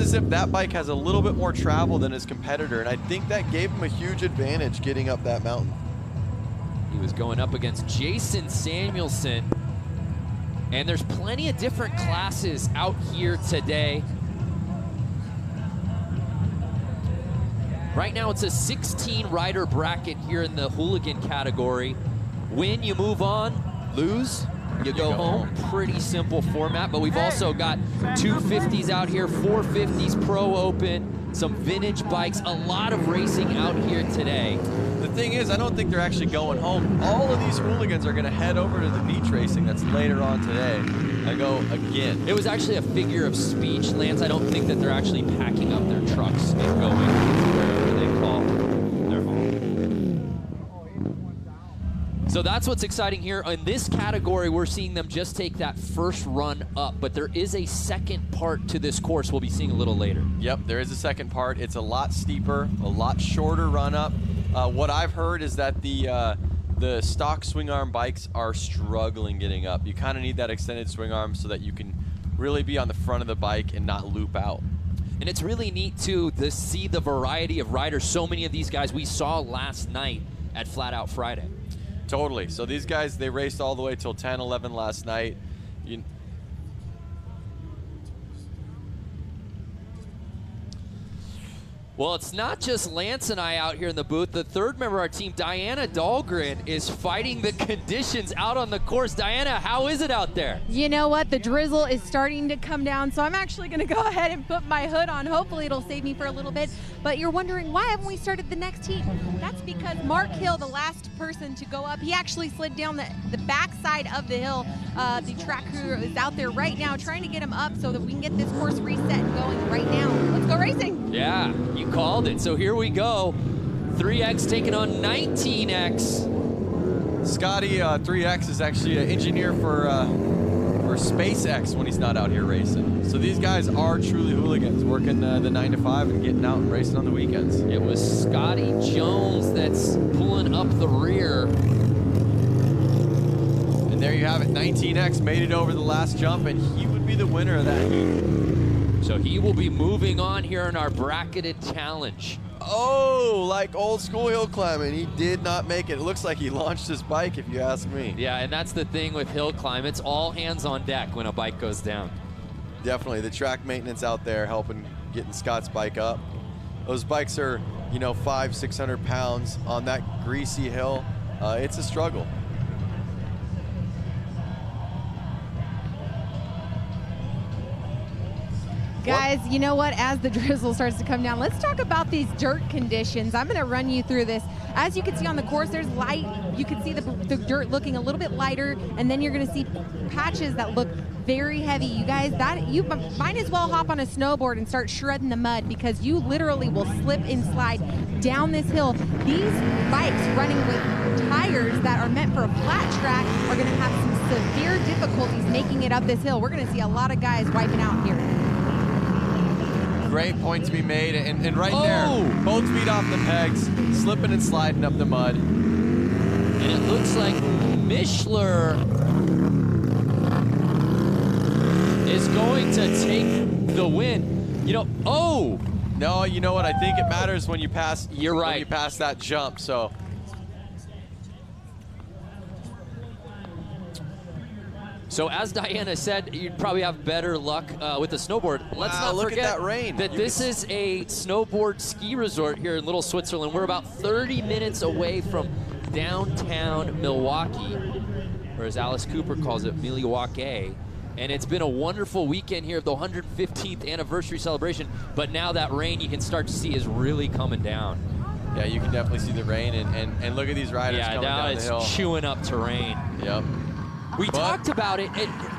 as if that bike has a little bit more travel than his competitor, and I think that gave him a huge advantage getting up that mountain. He was going up against Jason Samuelson, and there's plenty of different classes out here today. Right now it's a 16 rider bracket here in the hooligan category. Win, you move on. Lose, you go home. Pretty simple format, but we've also got 250s out here, 450s Pro Open, some vintage bikes, a lot of racing out here today. The thing is, I don't think they're actually going home. All of these hooligans are going to head over to the beach racing that's later on today. I go again. It was actually a figure of speech, Lance. I don't think that they're actually packing up their trucks and going wherever they call their home. So that's what's exciting here. In this category, we're seeing them just take that first run up, but there is a second part to this course we'll be seeing a little later. Yep, there is a second part. It's a lot steeper, a lot shorter run up. What I've heard is that the stock swing arm bikes are struggling getting up. You kind of need that extended swing arm so that you can really be on the front of the bike and not loop out. And it's really neat too to see the variety of riders. So many of these guys we saw last night at Flat Out Friday. Totally. So these guys, they raced all the way till 10, 11 last night. Well, it's not just Lance and I out here in the booth. The third member of our team, Diana Dahlgren, is fighting the conditions out on the course. Diana, how is it out there? You know what? The drizzle is starting to come down, so I'm actually going to go ahead and put my hood on. Hopefully it'll save me for a little bit. But you're wondering, why haven't we started the next heat? That's because Mark Hill, the last person to go up, he actually slid down the back side of the hill. The track crew is out there right now trying to get him up so that we can get this course reset and going right now. Let's go racing. Yeah, you called it. So here we go. 3X taking on 19X. Scotty 3X is actually an engineer for SpaceX when he's not out here racing. So these guys are truly hooligans, working the 9 to 5 and getting out and racing on the weekends. It was Scotty Jones that's pulling up the rear. And there you have it. 19X made it over the last jump, and he would be the winner of that heat. So he will be moving on here in our bracketed challenge. Oh, like old school hill climbing. He did not make it. It looks like he launched his bike, if you ask me. Yeah, and that's the thing with hill climb. It's all hands on deck when a bike goes down. Definitely. The track maintenance out there helping getting Scott's bike up. Those bikes are, you know, 500–600 pounds on that greasy hill. It's a struggle. Guys, you know what? As the drizzle starts to come down, let's talk about these dirt conditions. I'm going to run you through this. As you can see on the course, there's light. You can see the dirt looking a little bit lighter, and then you're going to see patches that look very heavy. You guys, you might as well hop on a snowboard and start shredding the mud, because you literally will slip and slide down this hill. These bikes running with tires that are meant for a flat track are going to have some severe difficulties making it up this hill. We're going to see a lot of guys wiping out here. Great point to be made, and right there, both feet off the pegs, slipping and sliding up the mud. And it looks like Mishler is going to take the win. You know, no, you know what? I think it matters when you pass. You're right. When you pass that jump, so. So as Diana said, you'd probably have better luck with the snowboard. Let's not look forget at that rain. that this is a snowboard ski resort here in Little Switzerland. We're about 30 minutes away from downtown Milwaukee, or as Alice Cooper calls it, Milwaukee. And it's been a wonderful weekend here of the 115th anniversary celebration. But now that rain you can start to see is really coming down. Yeah, you can definitely see the rain, and look at these riders coming down the hill. Yeah, now it's chewing up terrain. Yep. We talked about it,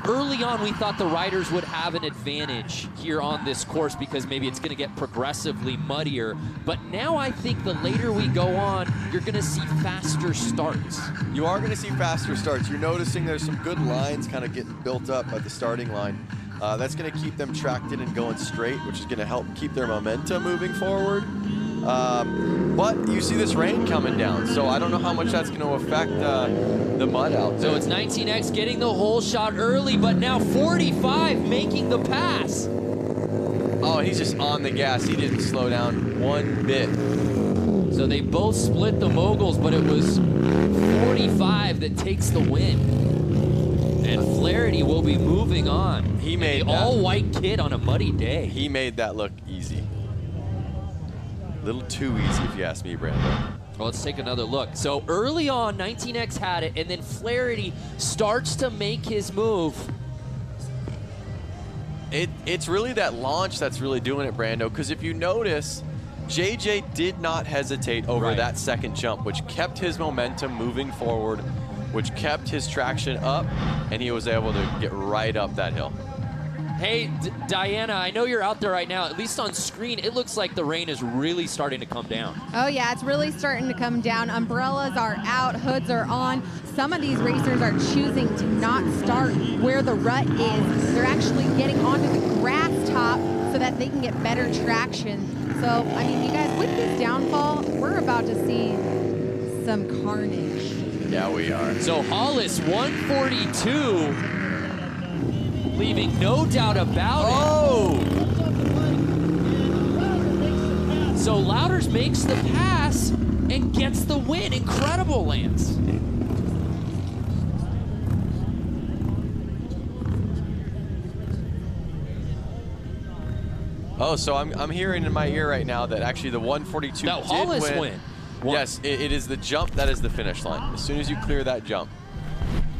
early on we thought the riders would have an advantage here on this course because maybe it's going to get progressively muddier, but now I think the later we go on, you're going to see faster starts. You are going to see faster starts. You're noticing there's some good lines kind of getting built up at the starting line. That's going to keep them tracked in and going straight, which is going to help keep their momentum moving forward. But you see this rain coming down, so I don't know how much that's going to affect the mud out there. So it's 19X getting the hole shot early, but now 45 making the pass. Oh, he's just on the gas. He didn't slow down one bit. So they both split the moguls, but it was 45 that takes the win. And Flaherty will be moving on. He made the all-white kid on a muddy day. He made that look easy. A little too easy, if you ask me, Brando. Well, let's take another look. So early on, 19X had it, and then Flaherty starts to make his move. It's really that launch that's really doing it, Brando, because if you notice, JJ did not hesitate over that second jump, which kept his momentum moving forward, which kept his traction up, and he was able to get right up that hill. Hey, Diana, I know you're out there right now. At least on screen, it looks like the rain is really starting to come down. Oh, yeah, it's really starting to come down. Umbrellas are out, hoods are on. Some of these racers are choosing to not start where the rut is. They're actually getting onto the grass top so that they can get better traction. So, I mean, you guys, with this downfall, we're about to see some carnage. Yeah, we are. So Hollis, 142. Leaving no doubt about it. So Louders makes the pass and gets the win. Incredible, Lance. Oh, so I'm hearing in my ear right now that actually the 142 that did Hollis win. Yes, it is the jump that is the finish line. As soon as you clear that jump,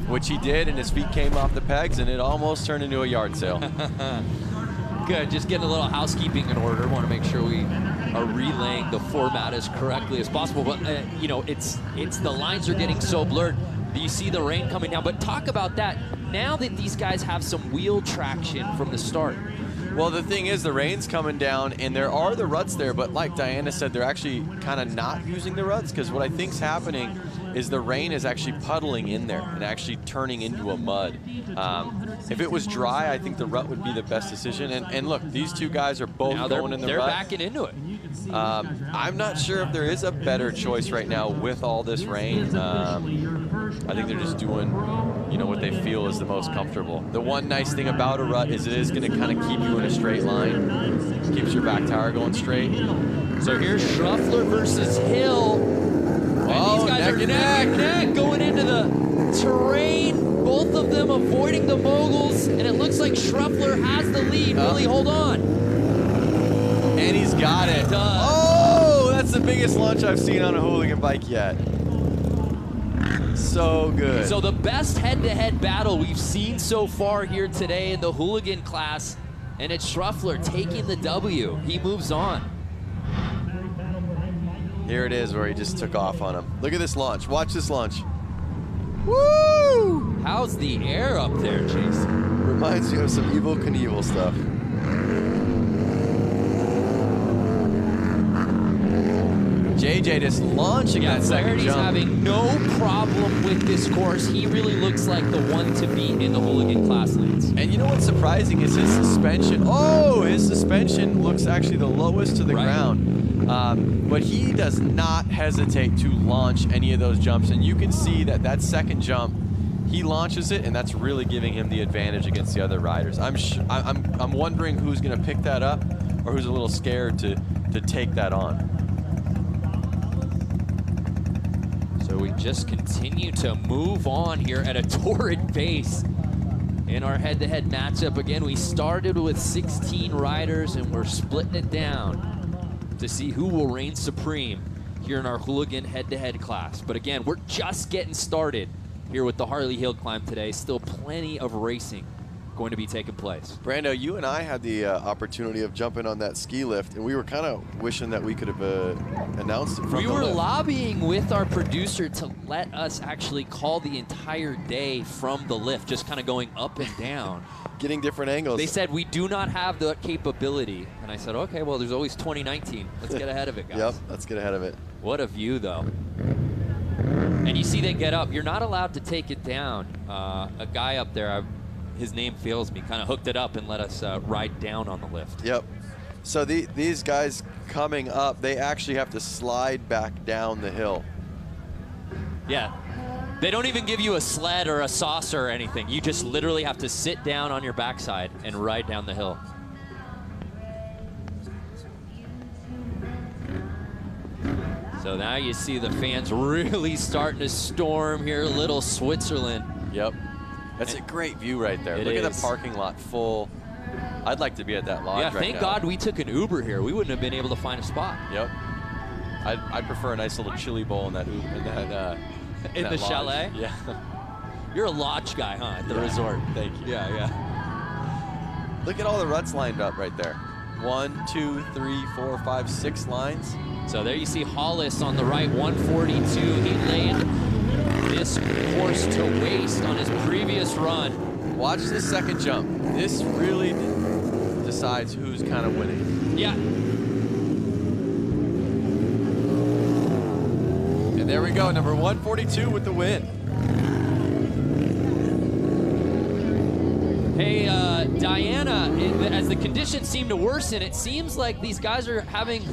which he did, and his feet came off the pegs, and it almost turned into a yard sale. Good, just getting a little housekeeping in order. Want to make sure we are relaying the format as correctly as possible. But you know, it's the lines are getting so blurred. You see the rain coming down. But talk about that. Now that these guys have some wheel traction from the start. Well, the thing is, the rain's coming down, and there are the ruts there, but like Diana said, they're actually kind of not using the ruts, because what I think's happening is the rain is actually puddling in there and actually turning into a mud. If it was dry, I think the rut would be the best decision. And look, these two guys are both going in the rut. They're backing into it. I'm not sure if there is a better choice right now with all this rain. I think they're just doing, you know, what they feel is the most comfortable. The one nice thing about a rut is it is going to kind of keep you in a straight line. Keeps your back tire going straight. So here's Schruffler versus Hill. And these guys are neck and neck going into the terrain. Both of them avoiding the moguls, and it looks like Schruffler has the lead. Will he hold on? And he's got it. He does. Oh, that's the biggest launch I've seen on a hooligan bike yet. So good. So the best head-to-head battle we've seen so far here today in the hooligan class, and it's Schruffler taking the W. He moves on. Here it is where he just took off on him. Look at this launch. Watch this launch. Woo! How's the air up there, Jason? Reminds me of some Evel Knievel stuff. JJ just launching that second jump. Having no problem with this course. He really looks like the one to beat in the hooligan class lanes. And you know what's surprising is his suspension. Oh, his suspension looks actually the lowest to the ground. But he does not hesitate to launch any of those jumps. And you can see that that second jump, he launches it, and that's really giving him the advantage against the other riders. I'm wondering who's going to pick that up, or who's a little scared to take that on. So we just continue to move on here at a torrid pace in our head-to-head matchup. Again, we started with 16 riders, and we're splitting it down to see who will reign supreme here in our hooligan head-to-head class. But again, we're just getting started here with the Harley Hill Climb today. Still plenty of racing going to be taking place. Brando, you and I had the opportunity of jumping on that ski lift, and we were kind of wishing that we could have announced it from the lift. We were lobbying with our producer to let us actually call the entire day from the lift, just kind of going up and down. Getting different angles. They said we do not have the capability. And I said, okay, well, there's always 2019. Let's get ahead of it, guys. Yep, let's get ahead of it. What a view, though. And you see they get up. You're not allowed to take it down. A guy up there, his name fails me, kind of hooked it up and let us ride down on the lift. Yep. So these guys coming up, they actually have to slide back down the hill. Yeah. They don't even give you a sled or a saucer or anything. You just literally have to sit down on your backside and ride down the hill. So now you see the fans really starting to storm here, little Switzerland. Yep. That's a great view right there. Look at the parking lot full. I'd like to be at that lodge right now. Thank God we took an Uber here. We wouldn't have been able to find a spot. Yep. I prefer a nice little chili bowl in that Uber, in the chalet? Yeah. You're a lodge guy, huh, at the resort. Thank you. Yeah. Look at all the ruts lined up right there. 1, 2, 3, 4, 5, 6 lines. So there you see Hollis on the right, 142. He laid this course to waste on his previous run. Watch this second jump. This really decides who's kind of winning. Yeah. And there we go, number 142 with the win. Hey, Diana, as the conditions seem to worsen, it seems like these guys are having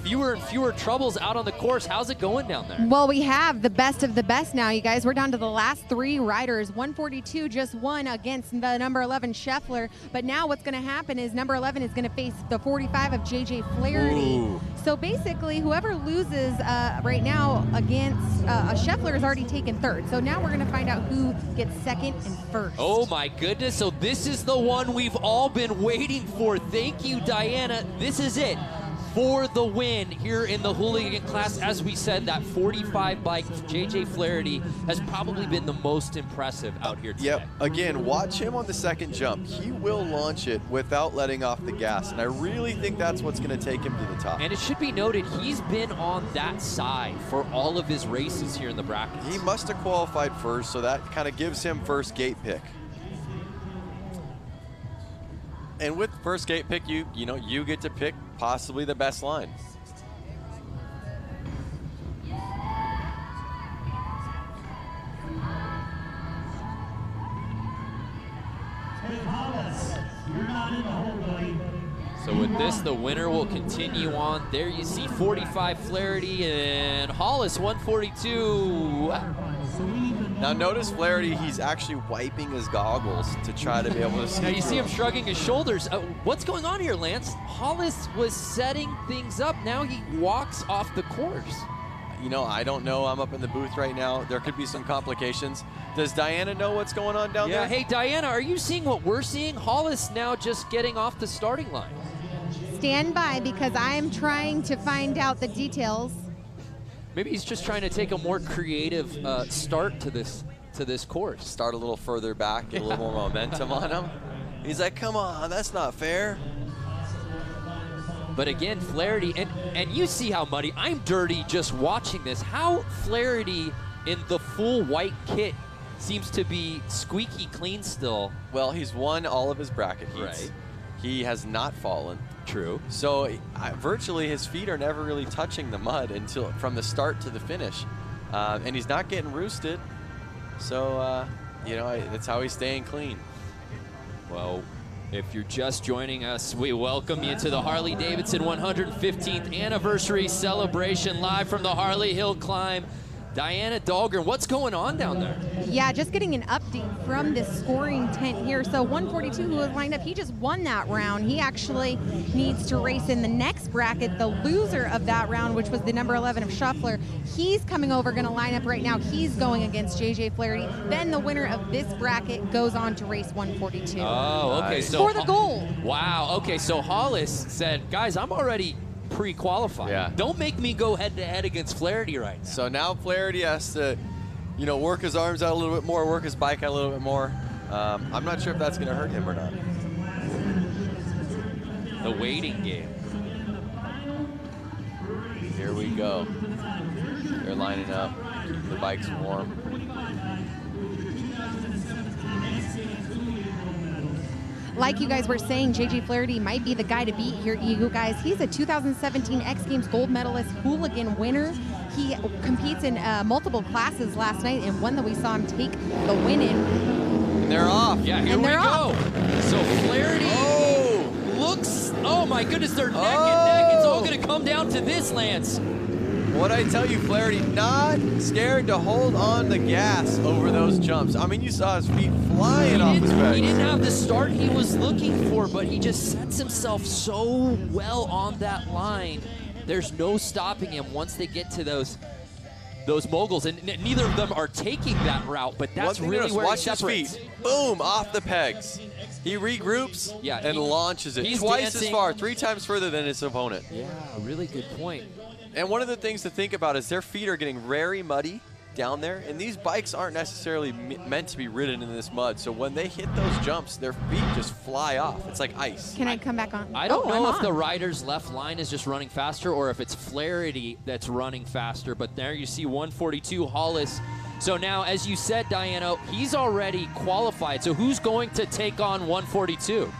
fewer and fewer troubles out on the course. How's it going down there? Well, we have the best of the best now, you guys. We're down to the last 3 riders. 142 just won against the number 11 Scheffler. But now what's going to happen is number 11 is going to face the 45 of JJ Flaherty. Ooh. So basically, whoever loses right now against Scheffler has already taken 3rd. So now we're going to find out who gets 2nd and 1st. Oh my goodness, so this is the one we've all been waiting for. Thank you, Diana. This is it for the win here in the hooligan class. As we said, that 45 bike, JJ Flaherty, has probably been the most impressive out here today. Yep, again, watch him on the second jump. He will launch it without letting off the gas, and I really think that's what's gonna take him to the top. And it should be noted, he's been on that side for all of his races here in the brackets. He must have qualified first, so that kind of gives him first gate pick. And with first gate pick, you get to pick possibly the best line. So with this, the winner will continue on. There you see 45 Flaherty and Hollis 142. Now notice Flaherty, he's actually wiping his goggles to try to be able to see. Now you see him shrugging his shoulders. What's going on here, Lance? Hollis was setting things up. Now he walks off the course. You know, I don't know. I'm up in the booth right now. There could be some complications. Does Diana know what's going on down there? Yeah, hey, Diana, are you seeing what we're seeing? Hollis now just getting off the starting line. Stand by, because I am trying to find out the details. Maybe he's just trying to take a more creative start to this course. Start a little further back, get a little more momentum on him. He's like, come on, that's not fair. But again, Flaherty, and you see how muddy. I'm dirty just watching this. How Flaherty in the full white kit seems to be squeaky clean still. Well, he's won all of his bracket heats. Right. He has not fallen. True. So virtually his feet are never really touching the mud until from the start to the finish. And he's not getting roosted. So, you know, that's how he's staying clean. Well, if you're just joining us, we welcome you to the Harley-Davidson 115th anniversary celebration live from the Harley Hill Climb. Diana Dahlgren, what's going on down there? Yeah, just getting an update from this scoring tent here. So 142, who was lined up, he just won that round. He actually needs to race in the next bracket. The loser of that round, which was the number 11 of Scheffler, he's coming over, going to line up right now. He's going against JJ Flaherty. Then the winner of this bracket goes on to race 142. Oh, okay. Nice. So for the gold. Wow. Okay, so Hollis said, guys, I'm already pre-qualified. Yeah. Don't make me go head-to-head against Flaherty right now. So now Flaherty has to, you know, work his arms out a little bit more, work his bike out a little bit more. I'm not sure if that's going to hurt him or not. The waiting game. Here we go. They're lining up. The bike's warm. Like you guys were saying, JJ Flaherty might be the guy to beat here, you guys. He's a 2017 X Games gold medalist, hooligan winner. He competes in multiple classes last night, and one that we saw him take the win in. And they're off. Yeah, here we go. So Flaherty looks, oh my goodness, they're neck and neck. It's all going to come down to this, Lance. What I tell you, Flaherty, not scared to hold on the gas over those jumps. I mean, you saw his feet flying off his back. He didn't have the start he was looking for, but he just sets himself so well on that line. there's no stopping him once they get to those moguls, and neither of them are taking that route, but that's really where he separates. His feet. Boom, off the pegs. He regroups and launches it twice as far, 3 times further than his opponent. Yeah, really good point. And one of the things to think about is their feet are getting very muddy down there, and these bikes aren't necessarily meant to be ridden in this mud. So when they hit those jumps, their feet just fly off. It's like ice. Can I come back on? I don't know if the rider's left line is just running faster or if it's Flaherty that's running faster, but there you see 142 Hollis. So now, as you said, Diana, he's already qualified. So who's going to take on 142?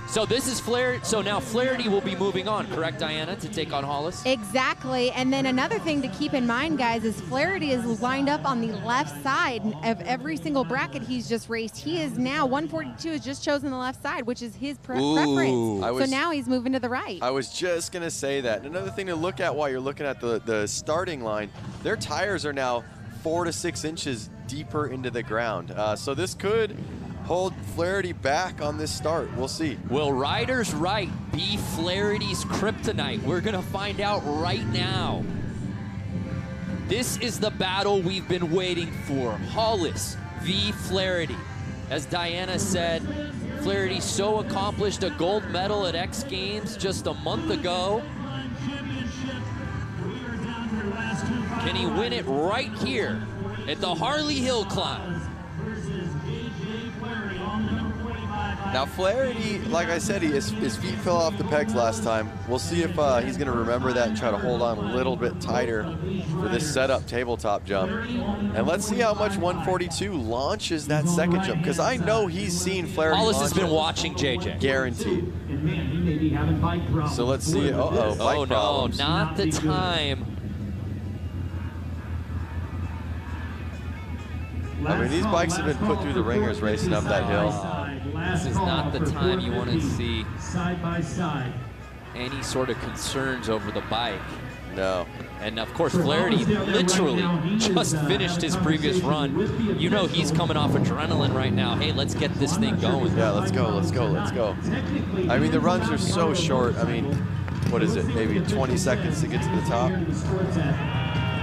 So this is Flaherty. So now Flaherty will be moving on, correct, Diana, to take on Hollis? Exactly. And then another thing to keep in mind, guys, is Flaherty is lined up on the left side of every single bracket he's just raced. He is now, 142 has just chosen the left side, which is his preference. So now he's moving to the right. I was just going to say that. Another thing to look at while you're looking at the starting line, their tires are now 4 to 6 inches deeper into the ground. So this could hold Flaherty back on this start. We'll see. Will Riders Right be Flaherty's kryptonite? We're going to find out right now. This is the battle we've been waiting for. Hollis v. Flaherty. As Diana said, Flaherty so accomplished a gold medal at X Games just a month ago. Can he win it right here at the Harley Hill Climb? Now Flaherty, like I said, his feet fell off the pegs last time. We'll see if he's going to remember that and try to hold on a little bit tighter for this setup tabletop jump. And let's see how much 142 launches that second jump, because I know he's seen Flaherty. Hollis has been watching JJ. Guaranteed. So let's see. Uh-oh, bike problems. No, not the time. I mean, these bikes have been put through the ringers racing up that hill. This is not the time you want to see any sort of concerns over the bike. No. And of course, Flaherty literally just finished his previous run. You know he's coming off adrenaline right now. Hey, let's get this thing going. Yeah, let's go, let's go, let's go. I mean, the runs are so short. I mean, what is it, maybe 20 seconds to get to the top?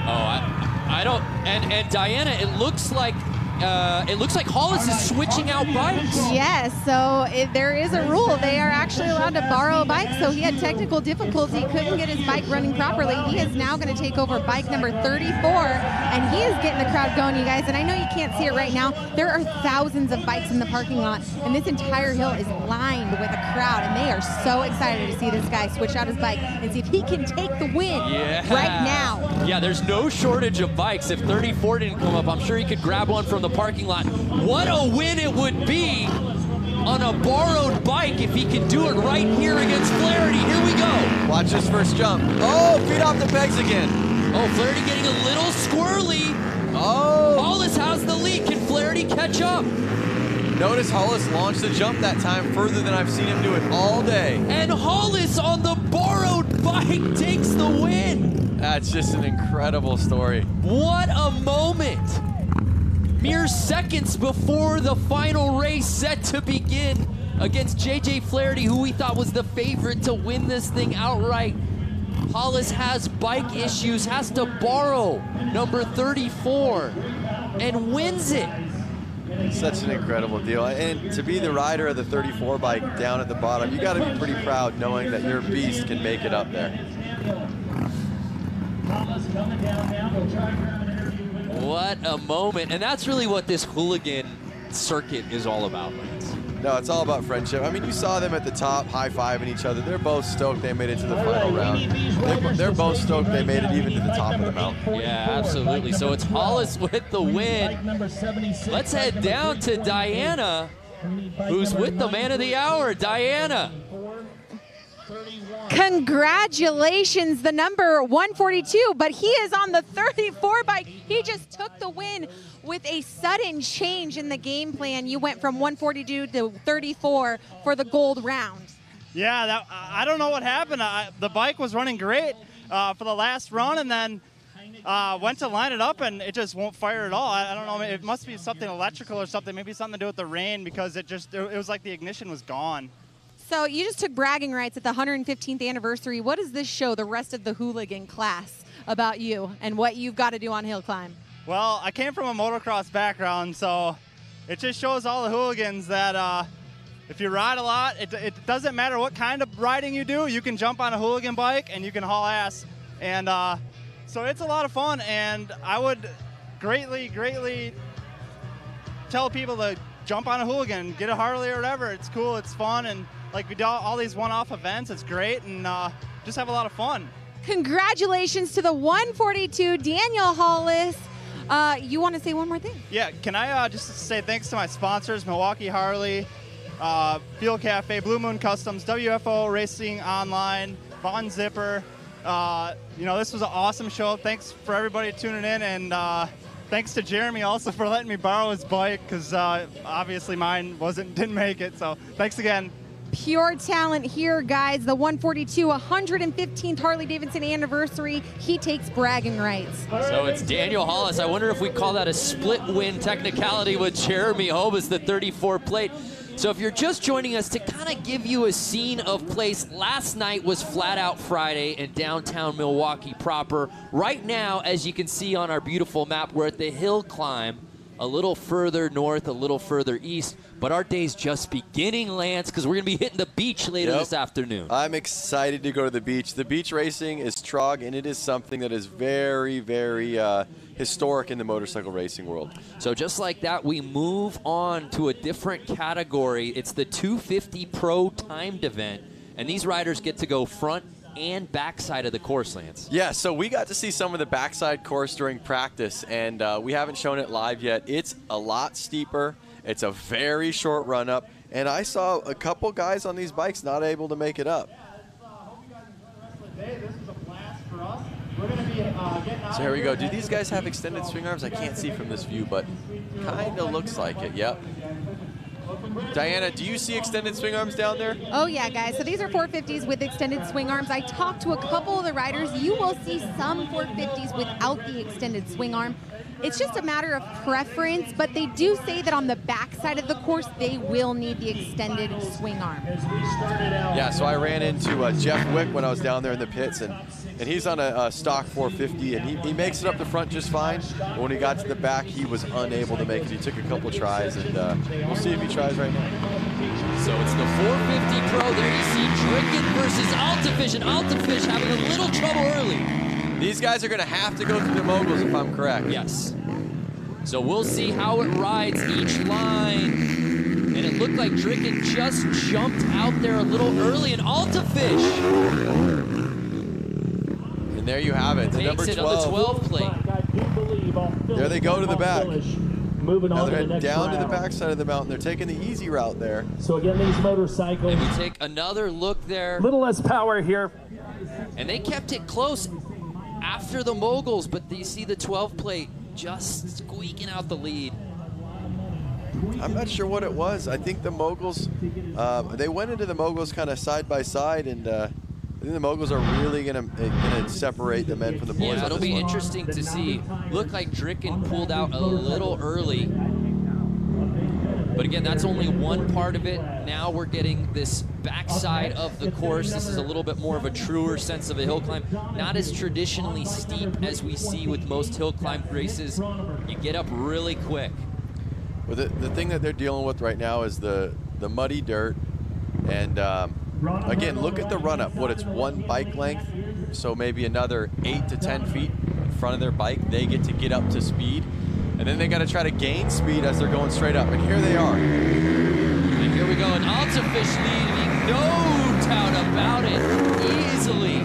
Oh, I don't, and Diana, it looks like Hollis is switching out bikes. Yes, so there is a rule. They are actually allowed to borrow a bike, so he had technical difficulty, couldn't get his bike running properly. He is now going to take over bike number 34, and he is getting the crowd going, you guys. And I know you can't see it right now. There are thousands of bikes in the parking lot, and this entire hill is lined with a crowd, and they are so excited to see this guy switch out his bike and see if he can take the win right now. Yeah, there's no shortage of bikes. If 34 didn't come up, I'm sure he could grab one from the parking lot. What a win it would be on a borrowed bike if he can do it right here against Flaherty. Here we go. Watch this first jump. Oh, feet off the pegs again. Oh, Flaherty getting a little squirrely. Oh. Hollis has the lead. Can Flaherty catch up? Notice Hollis launched the jump that time further than I've seen him do it all day. And Hollis on the borrowed bike takes the win. That's just an incredible story. What a moment. Mere seconds before the final race set to begin against JJ Flaherty, who we thought was the favorite to win this thing outright. Hollis has bike issues, has to borrow number 34, and wins it. Such an incredible deal. And to be the rider of the 34 bike down at the bottom, you got to be pretty proud knowing that your beast can make it up there. What a moment. And that's really what this hooligan circuit is all about, Lance. No, it's all about friendship. I mean, you saw them at the top high-fiving each other. They're both stoked they made it to the final round. They're both stoked they made it even to the top of the mountain. Yeah, absolutely. So it's Hollis with the win. Let's head down to Diana, who's with the man of the hour. Diana. Congratulations, the number 142, but he is on the 34 bike. He just took the win with a sudden change in the game plan. You went from 142 to 34 for the gold round. Yeah, I don't know what happened. The bike was running great for the last run, and then went to line it up, and it just won't fire at all. I don't know. It must be something electrical or something. Maybe something to do with the rain, because it was like the ignition was gone. So you just took bragging rights at the 115th anniversary. What does this show the rest of the hooligan class about you and what you've got to do on hill climb? Well, I came from a motocross background, so it just shows all the hooligans that if you ride a lot, it doesn't matter what kind of riding you do. You can jump on a hooligan bike and you can haul ass. And so it's a lot of fun, and I would greatly tell people to jump on a hooligan, get a Harley or whatever. It's cool, it's fun, and like we do all these one-off events. It's great, and just have a lot of fun. Congratulations to the 142, Daniel Hollis. You want to say one more thing? Yeah, can I just say thanks to my sponsors, Milwaukee Harley, Fuel Cafe, Blue Moon Customs, WFO Racing Online, Von Zipper. This was an awesome show. Thanks for everybody tuning in, and thanks to Jeremy also for letting me borrow his bike, because obviously mine didn't make it. So thanks again. Pure talent here, guys. The 142, 115th Harley-Davidson anniversary. He takes bragging rights. So it's Daniel Hollis. I wonder if we call that a split win technicality with Jeremy Hobus, the 34 plate. So if you're just joining us, to kind of give you a scene of place, last night was Flat Out Friday in downtown Milwaukee proper. Right now, as you can see on our beautiful map, we're at the hill climb, a little further north, a little further east. But our day's just beginning, Lance, because we're going to be hitting the beach later this afternoon. I'm excited to go to the beach. The beach racing is trog, and it is something that is very, very historic in the motorcycle racing world. So just like that, we move on to a different category. It's the 250 Pro timed event, and these riders get to go front and backside of the course, Lance. Yeah, so we got to see some of the backside course during practice, and we haven't shown it live yet. It's a lot steeper. It's a very short run-up, and I saw a couple guys on these bikes not able to make it up. So here we go. Do these guys have extended swing arms? I can't see from this view, but kind of looks like it. Yep. Diana, do you see extended swing arms down there? Oh, yeah, guys. So these are 450s with extended swing arms. I talked to a couple of the riders. You will see some 450s without the extended swing arm. It's just a matter of preference, but they do say that on the backside of the course, they will need the extended swing arm. Yeah, so I ran into Jeff Wick when I was down there in the pits, and he's on a stock 450, and he makes it up the front just fine. But when he got to the back, he was unable to make it. He took a couple tries, and we'll see if he tries right now. So it's the 450 Pro. There you see Dricken versus Altafish, and Altafish having a little trouble early. These guys are going to have to go through the moguls, if I'm correct. Yes. So we'll see how it rides each line. And it looked like Dricken just jumped out there a little early, and Altafish. And there you have it, the number 12. On the 12 plate. There they go to the back. Moving now on they're to the next down round. to the backside of the mountain. They're taking the easy route there. So again, these motorcycles. And we take another look there. A little less power here. And they kept it close after the moguls, but you see the 12 plate just squeaking out the lead. I'm not sure what it was. I think the moguls, they went into the moguls kind of side by side, and I think the moguls are really gonna separate the men from the boys. Yeah, it'll be interesting to see. Looked like Dricken pulled out a little early. But again, that's only one part of it. Now we're getting this backside of the course. This is a little bit more of a truer sense of a hill climb. Not as traditionally steep as we see with most hill climb races. You get up really quick. Well, the thing that they're dealing with right now is the muddy dirt. And again, look at the run-up. It's one bike length, so maybe another 8 to 10 feet in front of their bike. They get up to speed. And then they got to try to gain speed as they're going straight up. And here they are. And here we go. And Altafish leading, no doubt about it, easily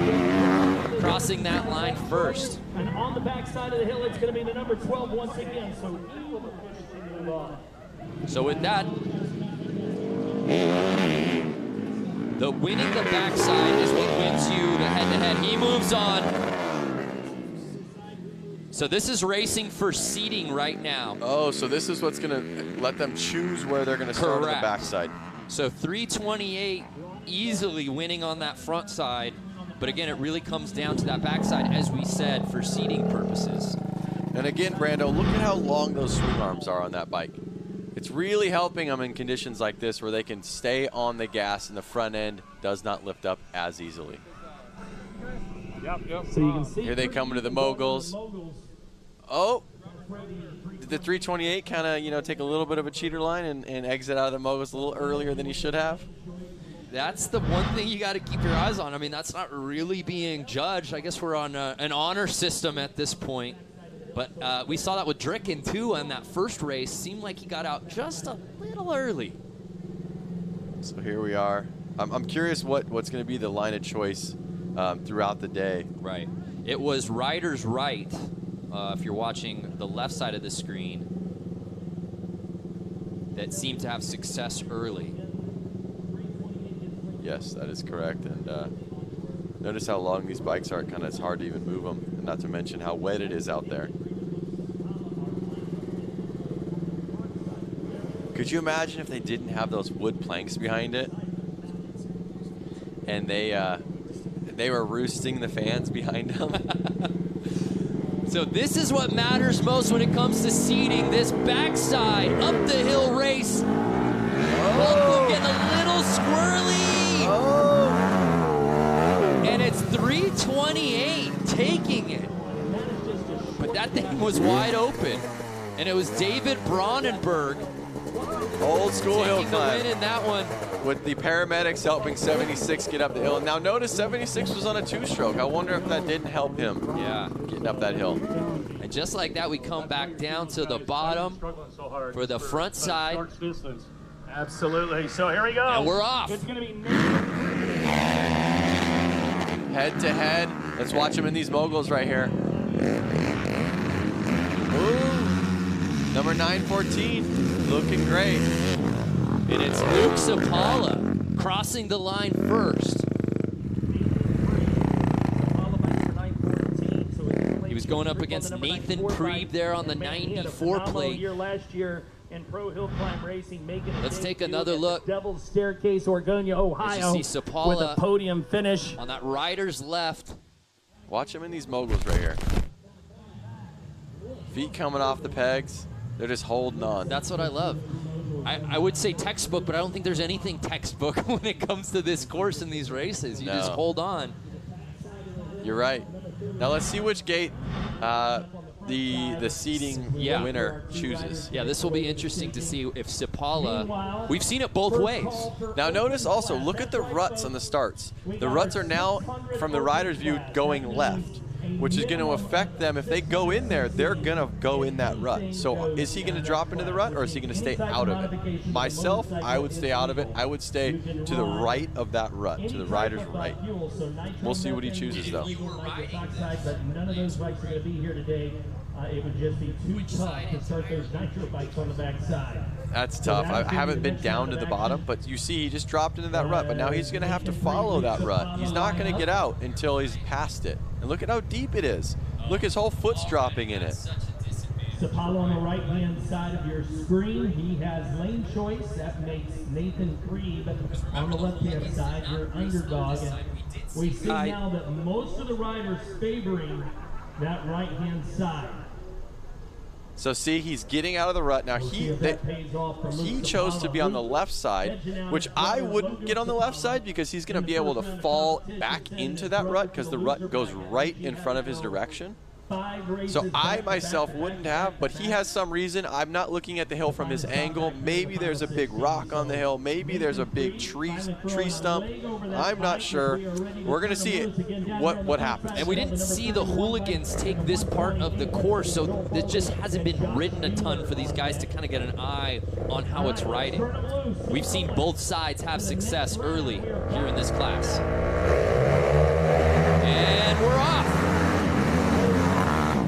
crossing that line first. And on the backside of the hill, it's going to be the number 12 once again. So he will push to move on. So with that, the winning the backside is what wins you the head-to-head. He moves on. So this is racing for seating right now. Oh, so this is what's going to let them choose where they're going to start on the backside. So 328 easily winning on that front side. But again, it really comes down to that backside, as we said, for seating purposes. And again, Brando, look at how long those swing arms are on that bike. It's really helping them in conditions like this where they can stay on the gas and the front end does not lift up as easily. So you can see here they come into the moguls. Oh, did the 328 kind of, you know, take a little bit of a cheater line and exit out of the moguls a little earlier than he should have? That's the one thing you got to keep your eyes on. I mean, that's not really being judged. I guess we're on an honor system at this point. But we saw that with Dricken, too, on that first race. Seemed like he got out just a little early. So here we are. I'm curious what's going to be the line of choice throughout the day. Right. It was riders right, if you're watching the left side of the screen, that seemed to have success early. Yes, that is correct. And notice how long these bikes are. It's hard to even move them, and not to mention how wet it is out there. Could you imagine if they didn't have those wood planks behind it, and they were roosting the fans behind them? So this is what matters most when it comes to seating. This backside up the hill race. Oh, getting a little squirrely. Oh. And it's 328 taking it. But that thing was wide open. And it was David Brandenburg. Old school hill taking the climb. win in that one. With the paramedics helping 76 get up the hill. Now notice 76 was on a two-stroke. I wonder if that didn't help him. Yeah. Getting up that hill. And just like that, we come back down to the bottom for the front side. Absolutely. So here we go. And we're off. It's going to be Head to head. Let's watch him in these moguls right here. Ooh. Number 914. Looking great. And it's Luke Sapala crossing the line first. He was going up against Nathan Preeb there on the 94 plate. Last year in Pro Hill Climb Racing, making Let's take another look. Devil's Staircase, Oregon, Ohio, As you see Sapala with a podium finish. On that rider's left. Watch him in these moguls right here. Feet coming off the pegs. They're just holding on. That's what I love. I would say textbook, but I don't think there's anything textbook when it comes to this course and these races. You just hold on. You're right. Now let's see which gate the seating winner chooses. Yeah, this will be interesting to see if Sapala, we've seen it both ways. Now notice also, look at the ruts on the starts. The ruts are now, from the rider's view, going left, which is going to affect them. If they go in there, they're going to go in that rut. So is he going to drop into the rut, or is he going to stay out of it? Myself, I would stay out of it. I would stay to the right of that rut, to the rider's right. We'll see what he chooses, though. But none of those bikes are going to be here today. It would just be too tough to start those nitro bikes on the backside. That's tough. I haven't been down to the bottom, but you see he just dropped into that rut, but now he's going to have to follow that rut. He's not going to get out until he's past it. And look at how deep it is. Look, his whole foot's dropping in it. Sapala on the right-hand side of your screen. He has lane choice. That makes Nathan Preeb on the left-hand side, your underdog. And we see now that most of the riders favoring that right-hand side. So see, he's getting out of the rut. Now he chose to be on the left side, which I wouldn't get on the left side because he's going to be able to fall back into that rut because the rut goes right in front of his direction. So I myself wouldn't have, but he has some reason. I'm not looking at the hill from his angle. Maybe there's a big rock on the hill. Maybe there's a big tree stump. I'm not sure. We're going to see it, what happens. And we didn't see the hooligans take this part of the course, so it just hasn't been ridden a ton for these guys to kind of get an eye on how it's riding. We've seen both sides have success early here in this class. And we're off.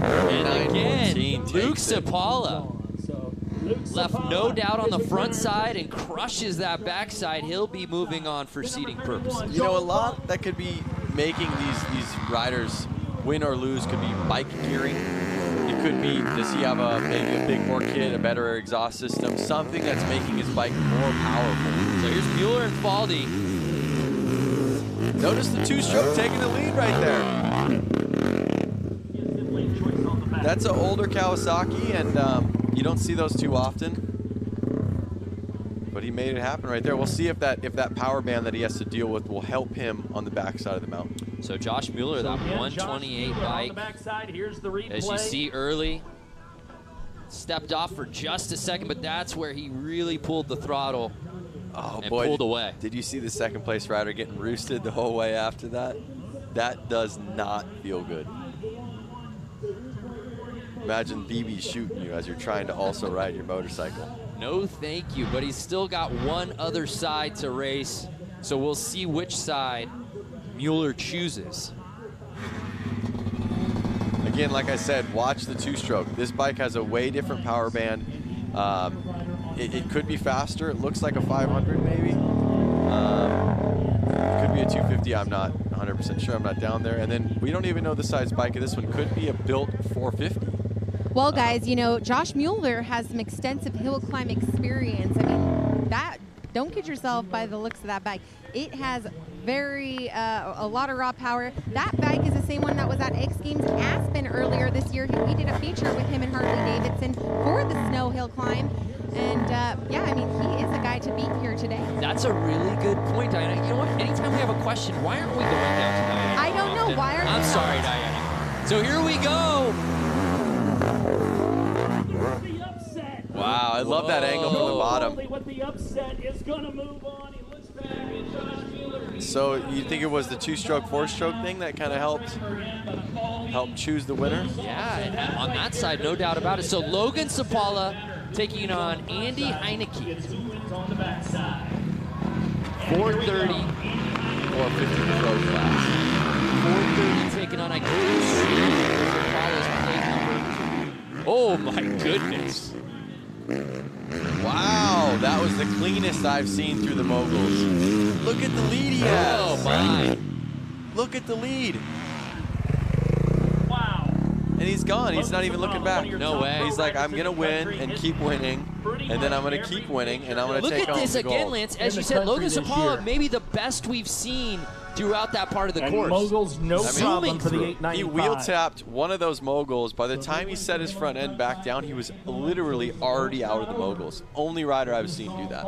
And again, Luke Sapala left no doubt on the front side and crushes that backside. He'll be moving on for seating purposes. You know, a lot that could be making these riders win or lose could be bike gearing. It could be, does he have maybe a big bore kit, a better exhaust system, something that's making his bike more powerful. So here's Mueller and Faldy. Notice the two-stroke taking the lead right there. That's an older Kawasaki, and you don't see those too often. But he made it happen right there. We'll see if that power band that he has to deal with will help him on the backside of the mountain. So Josh Mueller, that 128 bike, as you see early, stepped off for just a second, but that's where he really pulled the throttle and pulled away. Did you see the second place rider getting roosted the whole way after that? That does not feel good. Imagine BB shooting you as you're trying to also ride your motorcycle. No thank you, but he's still got one other side to race, so we'll see which side Mueller chooses. Again, like I said, watch the two-stroke. This bike has a way different power band. It could be faster. It looks like a 500 maybe. It could be a 250. I'm not 100% sure. I'm not down there. And then we don't even know the size bike of this one. Could be a built 450. Well, guys, you know, Josh Mueller has some extensive hill climb experience. I mean, don't kid yourself by the looks of that bike. It has a lot of raw power. That bike is the same one that was at X Games Aspen earlier this year. We did a feature with him and Harley-Davidson for the snow hill climb. And yeah, I mean, he is a guy to beat here today. That's a really good point, Diana. You know what? Anytime we have a question, why aren't we going down to Diana? I don't know. Why aren't we? I'm sorry, Diana. So here we go. Wow, I love that angle from the bottom. So you think it was the two-stroke, four-stroke thing that kind of helped choose the winner? Yeah, and on that side, no doubt about it. So Logan Sapala taking on Andy Heineke. 430. 450 pro class. 430 taking on Sapala's plate number. Oh my goodness. Wow, that was the cleanest I've seen through the moguls. Look at the lead he has. Oh my. Look at the lead. Wow. And he's gone. He's not even looking back. No way. He's like, I'm going to win and keep winning. And then I'm going to keep winning. And I'm going to take home the gold. Look at this again, Lance. As you said, Logan Sapala, maybe the best we've seen throughout that part of the course. Moguls, no problem for the 895. He wheel tapped one of those moguls. By the time he set his front end back down, he was literally already out of the moguls. Only rider I've seen do that.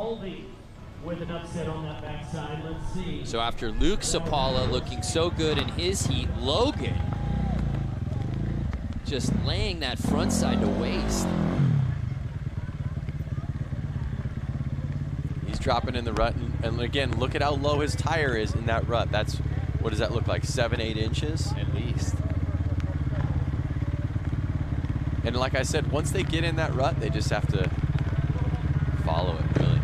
With an upset on that backside. Let's see. So after Luke Sapala looking so good in his heat, Logan just laying that front side to waste. He's dropping in the rut, and again, look at how low his tire is in that rut. That's, what does that look like, 7-8 inches? At least. And like I said, once they get in that rut, they just have to follow it, really.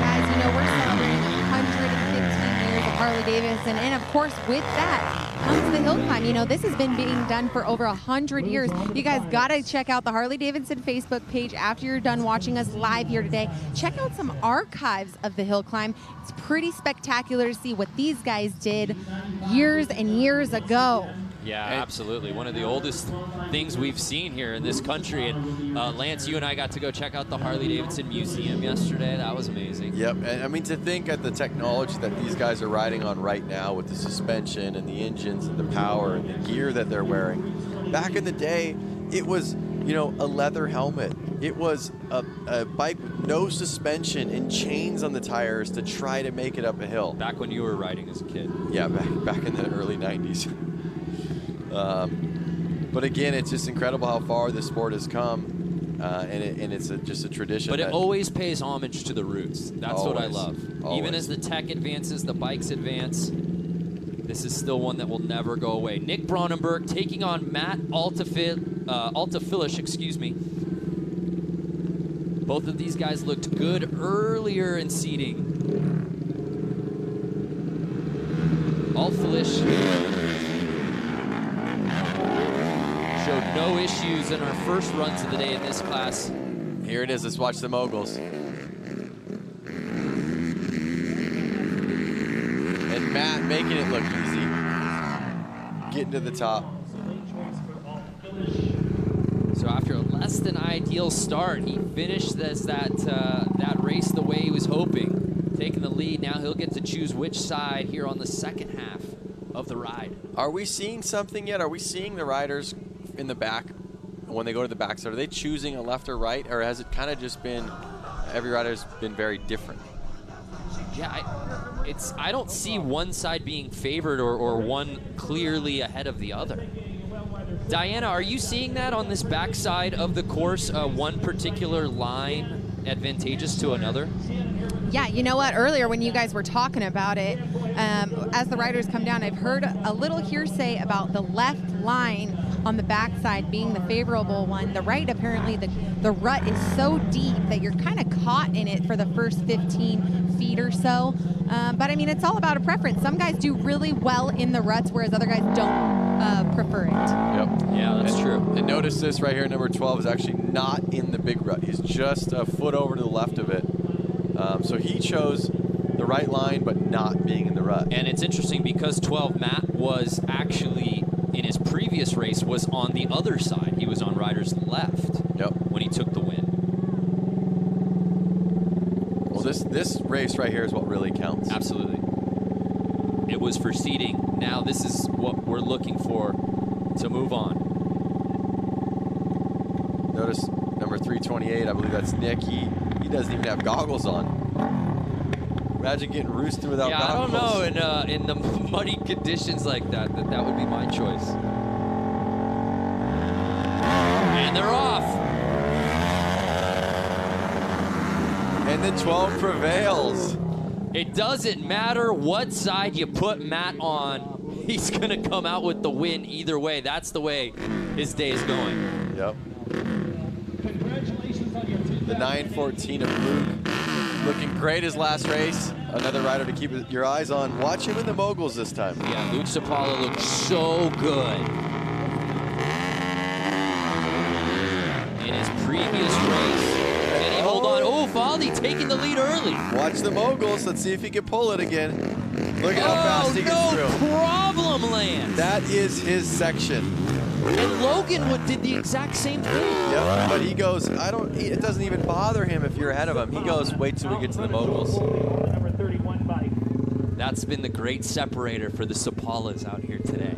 Guys, you know, we're celebrating 115 years of Harley-Davidson, and of course, with that comes the hill climb. You know, this has been being done for over 100 years. You guys got to check out the Harley-Davidson Facebook page after you're done watching us live here today. Check out some archives of the hill climb. It's pretty spectacular to see what these guys did years and years ago. Yeah, absolutely. One of the oldest things we've seen here in this country. And Lance, you and I got to go check out the Harley-Davidson Museum yesterday. That was amazing. Yep, and I mean, to think at the technology that these guys are riding on right now with the suspension and the engines and the power and the gear that they're wearing. Back in the day, it was, you know, a leather helmet. It was a bike with no suspension and chains on the tires to try to make it up a hill. Back when you were riding as a kid. Yeah, back in the early 90s. But again, it's just incredible how far this sport has come, and it's just a tradition. But it always pays homage to the roots. That's what I love. Always. Even as the tech advances, the bikes advance, this is still one that will never go away. Nick Bronnenberg taking on Matt Altafilish, excuse me. Both of these guys looked good earlier in seeding. Altafilish showed no issues in our first runs of the day in this class. Here it is. Let's watch the moguls. And Matt making it look easy. Getting to the top. So after a less than ideal start, he finished that race the way he was hoping. Taking the lead, now he'll get to choose which side here on the second half of the ride. Are we seeing something yet? Are we seeing the riders in the back when they go to the backside? Are they choosing a left or right, or has it kind of just been every rider's been very different? Yeah, I don't see one side being favored or one clearly ahead of the other. Diana, are you seeing that on this backside of the course, one particular line advantageous to another? Yeah, you know what? Earlier when you guys were talking about it, as the riders come down, I've heard a little hearsay about the left line on the backside being the favorable one. The right, apparently, the rut is so deep that you're kind of caught in it for the first 15 feet or so. But I mean, it's all about a preference. Some guys do really well in the ruts, whereas other guys don't prefer it. Yep. Yeah, that's true. And notice this right here, number 12 is actually not in the big rut. He's just a foot over to the left of it. So he chose the right line, but not being in the rut. And it's interesting because 12 Matt was actually, in his previous race, was on the other side. He was on rider's left when he took the win. Well, this race right here is what really counts. Absolutely. It was for seeding. Now this is what we're looking for to move on. Notice number 328, I believe that's Nick. He doesn't even have goggles on. Imagine getting roosted without goggles. Yeah, I don't know. In the muddy conditions like that would be my choice. And they're off. And the 12 prevails. It doesn't matter what side you put Matt on. He's going to come out with the win either way. That's the way his day is going. Yep. Congratulations on your The 914 of Luke. Looking great his last race. Another rider to keep your eyes on. Watch him in the moguls this time. Yeah, Luke Sapala looked so good in his previous race. Can he hold on? Oh, Valdi taking the lead early. Watch the moguls. Let's see if he can pull it again. Look at how fast he gets through. No problem, Lance. That is his section. And Logan did the exact same thing. Yep, but he goes, it doesn't even bother him if you're ahead of him. He goes, wait till we get to the moguls. Number 31 bike. That's been the great separator for the Sapalas out here today.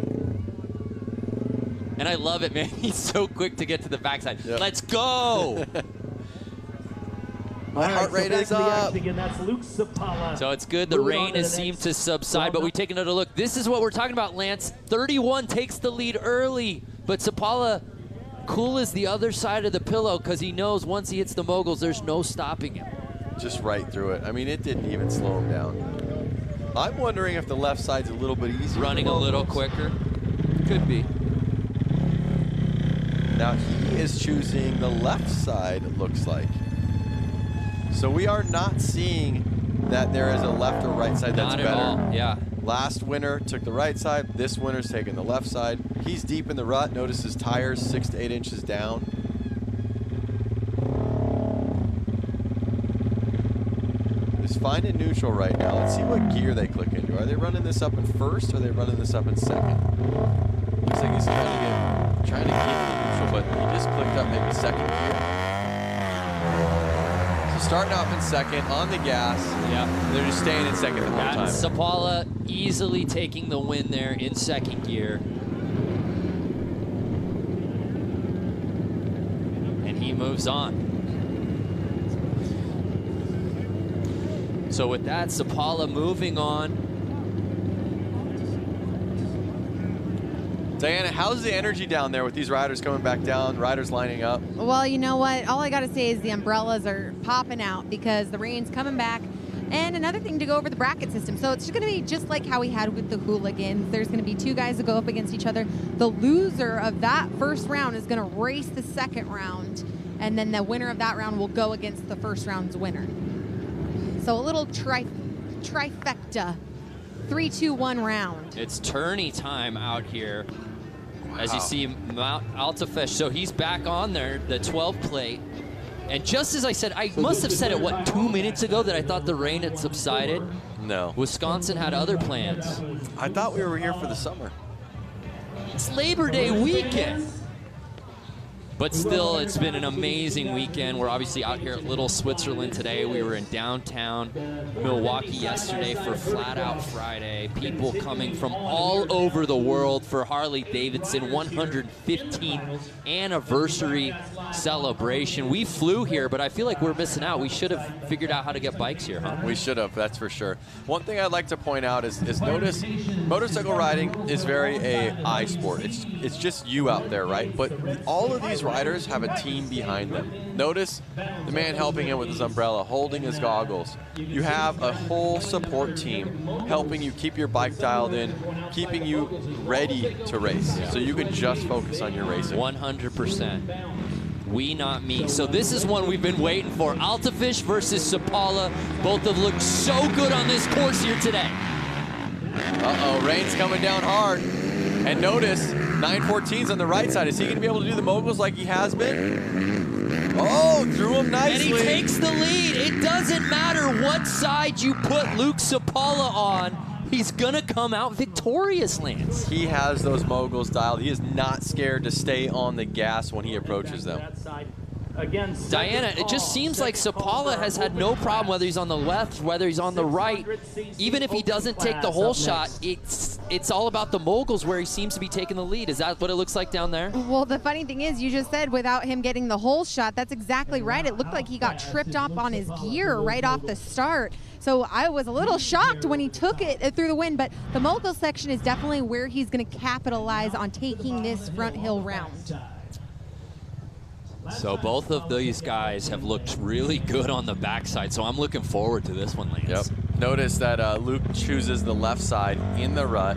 And I love it, man. He's so quick to get to the backside. Yep. Let's go. My heart rate is up. Again, that's Luke Sapala. So it's good. The rain has seemed to subside, but we take another look. This is what we're talking about, Lance. 31 takes the lead early, but Sapala cool as the other side of the pillow because he knows once he hits the moguls, there's no stopping him. Just right through it. I mean, it didn't even slow him down. I'm wondering if the left side's a little bit easier. Running a little quicker. Could be. Now he is choosing the left side, it looks like. So we are not seeing that there is a left or right side that's Not better. at all, yeah. Last winner took the right side. This winner's taking the left side. He's deep in the rut. Notice his tires 6 to 8 inches down. He's finding neutral right now. Let's see what gear they click into. Are they running this up in first or are they running this up in second? Looks like he's trying to keep it neutral, but he just clicked up maybe second gear. So starting off in second on the gas. Yeah. They're just staying in second the whole time. Sapala easily taking the win there in second gear. And he moves on. So with that, Sapala moving on. Diana, how's the energy down there with these riders coming back down, riders lining up? Well, you know what? All I got to say is the umbrellas are popping out because the rain's coming back. And another thing to go over the bracket system. So it's going to be just like how we had with the hooligans. There's going to be two guys that go up against each other. The loser of that first round is going to race the second round. And then the winner of that round will go against the first round's winner. So a little trifecta. 3-2-1 round. It's tourney time out here. As you see Mount Altafesh, so he's back on there, the 12 plate. And just as I said, I must have said it, what, 2 minutes ago that I thought the rain had subsided? No. Wisconsin had other plans. I thought we were here for the summer. It's Labor Day weekend. But still, it's been an amazing weekend. We're obviously out here at Little Switzerland today. We were in downtown Milwaukee yesterday for Flat Out Friday. People coming from all over the world for Harley-Davidson 115th anniversary celebration. We flew here, but I feel like we're missing out. We should have figured out how to get bikes here, huh? We should have, that's for sure. One thing I'd like to point out is notice motorcycle riding is very a eye sport. It's just you out there, right? But all of these riders have a team behind them. Notice the man helping him with his umbrella, holding his goggles. You have a whole support team helping you keep your bike dialed in, keeping you ready to race, so you can just focus on your racing. 100%. We, not me. So this is one we've been waiting for. Altafish versus Sapala. Both have looked so good on this course here today. Uh-oh, rain's coming down hard. And notice, 914's on the right side. Is he going to be able to do the moguls like he has been? Oh, threw him nicely. And he takes the lead. It doesn't matter what side you put Luke Sapala on. He's going to come out victorious, Lance. He has those moguls dialed. He is not scared to stay on the gas when he approaches them. Diana, it just seems like Sapala has had no problem whether he's on the left, whether he's on the right. Even if he doesn't take the whole shot, it's all about the moguls where he seems to be taking the lead. Is that what it looks like down there? Well, the funny thing is, you just said without him getting the whole shot, that's exactly right. It looked like he got tripped up on his gear right off the start. So I was a little shocked when he took it through the wind, but the mogul section is definitely where he's going to capitalize on taking this front hill round. So both of these guys have looked really good on the backside, so I'm looking forward to this one, Lance. Yep. Notice that Luke chooses the left side in the rut.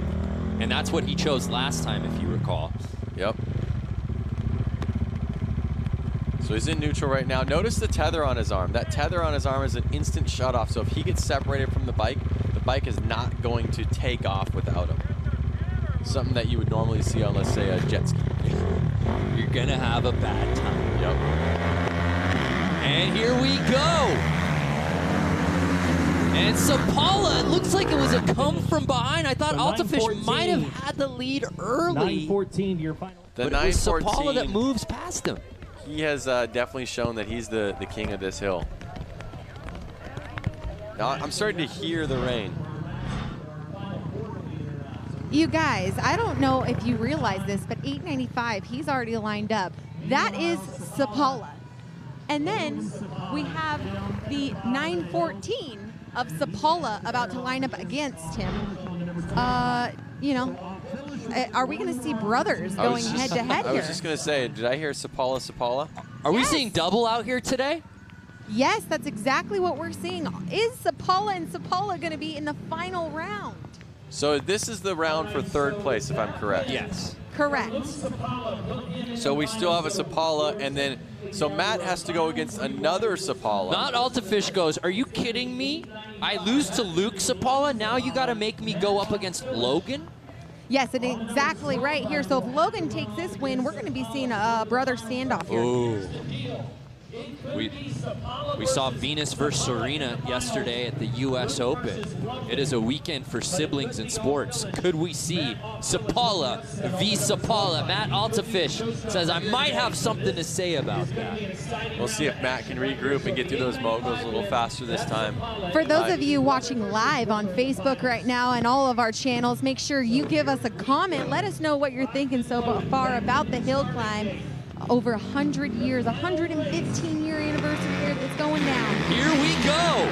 And that's what he chose last time, if you recall. Yep. So he's in neutral right now. Notice the tether on his arm. That tether on his arm is an instant shutoff, so if he gets separated from the bike is not going to take off without him. Something that you would normally see on, let's say, a jet ski. You're gonna have a bad time. Yep. And here we go. And Sapala, it looks like it was a come from behind. I thought Altafish might have had the lead early. 9:14, your final. But it was Sapala that moves past him. He has definitely shown that he's the king of this hill. Now, I'm starting to hear the rain. You guys, I don't know if you realize this, but 895, he's already lined up. That is Sapala. And then we have the 914 of Sapala about to line up against him. You know, are we going to see brothers going head-to-head here? I was just going to say, did I hear Sapala? Are we seeing double out here today? Yes, that's exactly what we're seeing. Is Sapala and Sapala going to be in the final round? So this is the round for third place, if I'm correct. Yes. Correct. So we still have a Sapala, and then, so Matt has to go against another Sapala. Not Altafish goes, are you kidding me? I lose to Luke Sapala, now you got to make me go up against Logan? Yes, and exactly right here. So if Logan takes this win, we're going to be seeing a brother standoff here. Ooh. We saw Venus versus Serena yesterday at the U.S. Open. It is a weekend for siblings in sports. Could we see Sapala v. Sapala? Matt Altafish says, I might have something to say about that. We'll see if Matt can regroup and get through those moguls a little faster this time. For those of you watching live on Facebook right now and all of our channels, make sure you give us a comment. Let us know what you're thinking so far about the hill climb. Over 100 years, 115-year anniversary here that's going down. Here we go.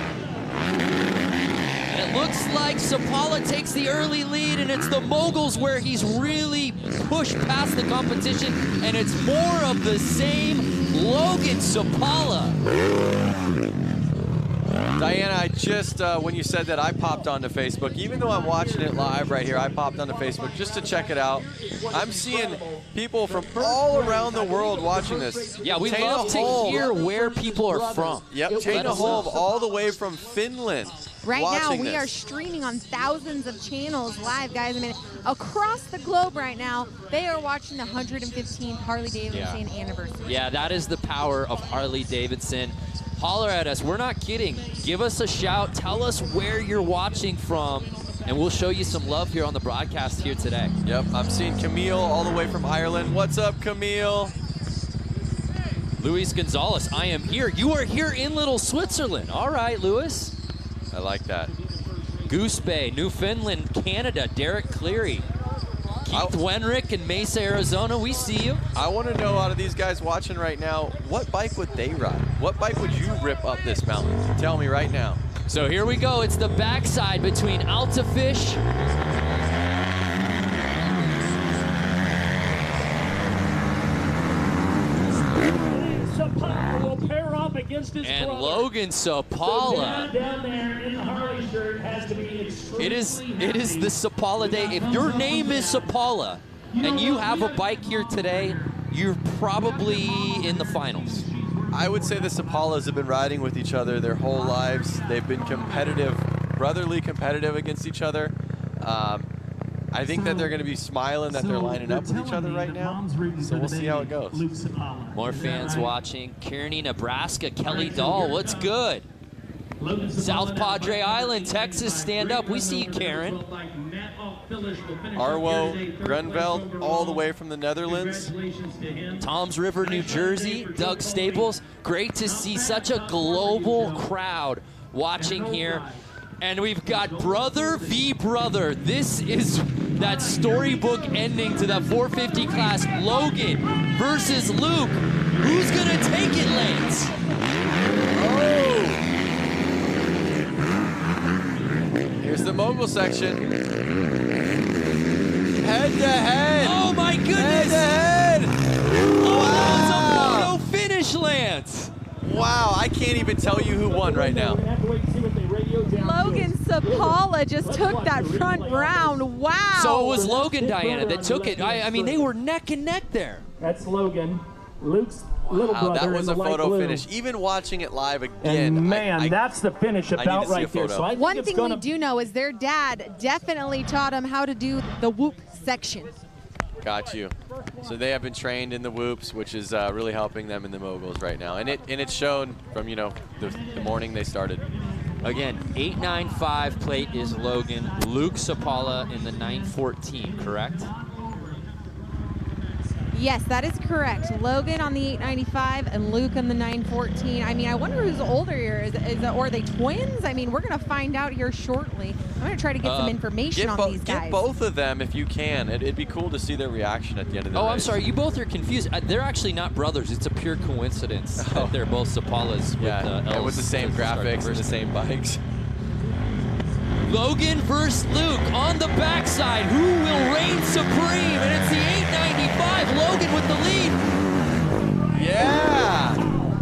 And it looks like Sapala takes the early lead, and it's the moguls where he's really pushed past the competition, and it's more of the same Logan Sapala. Diana, I just, when you said that, I popped onto Facebook. Even though I'm watching it live right here, I popped onto Facebook just to check it out. I'm seeing people from all around the world watching this. Yeah, we love to hear where people are from. Yep, Taina Holm all the way from Finland. Right now, we are streaming on thousands of channels live, guys. I mean, across the globe right now, they are watching the 115th Harley-Davidson anniversary. Yeah, that is the power of Harley-Davidson. Holler at us. We're not kidding. Give us a shout. Tell us where you're watching from, and we'll show you some love here on the broadcast here today. Yep, I'm seeing Camille all the way from Ireland. What's up, Camille? Luis Gonzalez, I am here. You are here in Little Switzerland. All right, Luis. I like that. Goose Bay, Newfoundland, Canada, Derek Cleary. Keith Wenrick in Mesa, Arizona, we see you. I want to know out of these guys watching right now, what bike would they ride? What bike would you rip up this mountain? Tell me right now. So here we go. It's the backside between Altafish will pair up against his and brother. Logan Sapala. Down there in the Harley shirt has to be It is the Sapala day. If your name is Sapala and you have a bike here today, you're probably in the finals. I would say the Sapalas have been riding with each other their whole lives. They've been competitive, brotherly competitive against each other. I think that they're going to be smiling that they're lining up with each other right now. So we'll see how it goes. More fans watching. Kearney, Nebraska, Kelly Dahl, what's good? South Padre Island, Texas, stand up. We see you, Karen. Arwo Grunveld, all the way from the Netherlands. Toms River, New Jersey, Doug Staples. Great to see such a global crowd watching here. And we've got brother v. brother. This is that storybook ending to that 450 class. Logan versus Luke. Who's gonna take it, Lance? Oh! Here's the mogul section. Head to head. Oh my goodness! Head to head. Oh, Wow. that was a photo finish, Lance. Wow, I can't even tell you who won right now. Logan Sapala just took that front round. Wow. So it was Logan, Diana, that took it. I mean, they were neck and neck there. That's Logan. Luke's little Wow, brother that was in a the light photo blue. finish. Even watching it live again, And man, that's the finish need to about see a right there. photo. So I think One it's thing gonna we do know is their dad definitely taught him how to do the whoop section. Got you. So they have been trained in the whoops, which is really helping them in the moguls right now, and it's shown from the morning they started. Again, 895 plate is Logan. Luke Sapala in the 914, correct? Yes, that is correct. Logan on the 895 and Luke on the 914. I mean, I wonder who's older here. Or are they twins? I mean, we're going to find out here shortly. I'm going to try to get some information on these guys. Get both of them if you can. It'd be cool to see their reaction at the end of the race. I'm sorry. You both are confused. They're actually not brothers. It's a pure coincidence that they're both Sapalas with the same graphics and the same bikes. Logan versus Luke on the backside. Who will reign supreme? And it's the 895. Logan with the lead. Yeah.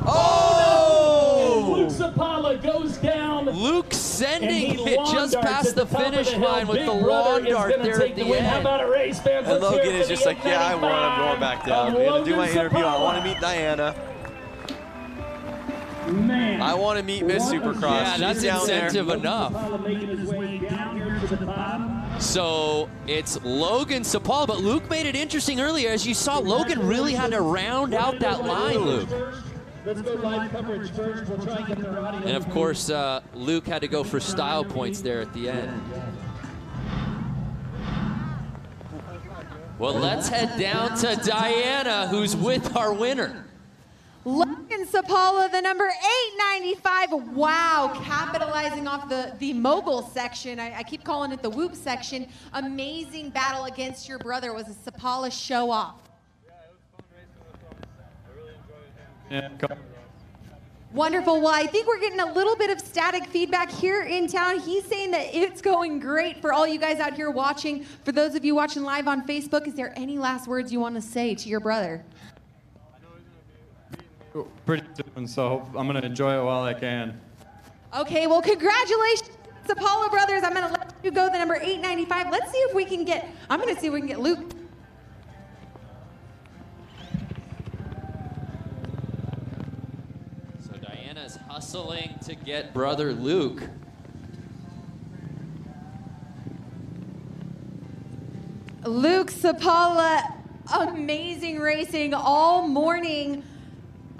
Oh! Luke Sapala goes down. Luke sending it just past the finish line with the lawn dart there at the end. How about a race, fans? And Logan is just like, yeah, I won. I'm going back down. I'm going to do my interview. I want to meet Diana. Man. I want to meet Miss Supercross. Yeah, that's She's down incentive there. enough. So it's Logan Sapala, but Luke made it interesting earlier. As you saw, Logan really had to round out that line, Luke. Let's go live coverage first. We'll try and get their audience. And of course, Luke had to go for style points there at the end. Well, let's head down to Diana, who's with our winner. Logan Sapala, the number 895. Wow, capitalizing off the mogul section. I keep calling it the whoop section. Amazing battle against your brother. Was a Sapala show off. Yeah. Wonderful. Well, I think we're getting a little bit of static feedback here in town. He's saying that it's going great for all you guys out here watching. For those of you watching live on Facebook, is there any last words you want to say to your brother? Pretty soon, so I'm going to enjoy it while I can. Okay, well, congratulations, Sapala brothers. I'm going to let you go the number 895. Let's see if we can get, I'm going to see if we can get Luke. So Diana's hustling to get brother Luke. Luke Sapala, amazing racing all morning.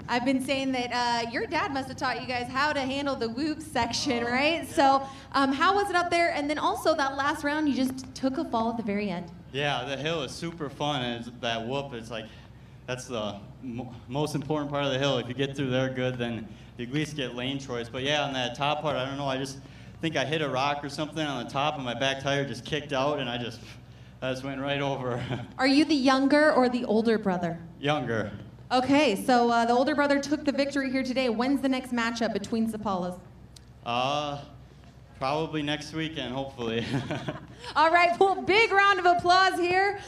I've been saying that your dad must have taught you guys how to handle the whoop section, right? So how was it up there? And then also that last round, you just took a fall at the very end. Yeah, the hill is super fun, and that whoop is like, that's the most important part of the hill. If you get through there good, then you at least get lane choice. But yeah, on that top part, I don't know, I just think I hit a rock or something on the top, and my back tire just kicked out, and I just went right over. Are you the younger or the older brother? Younger. Okay, so the older brother took the victory here today. When's the next matchup between Sapalas? Probably next weekend, hopefully. All right, well, big round of applause here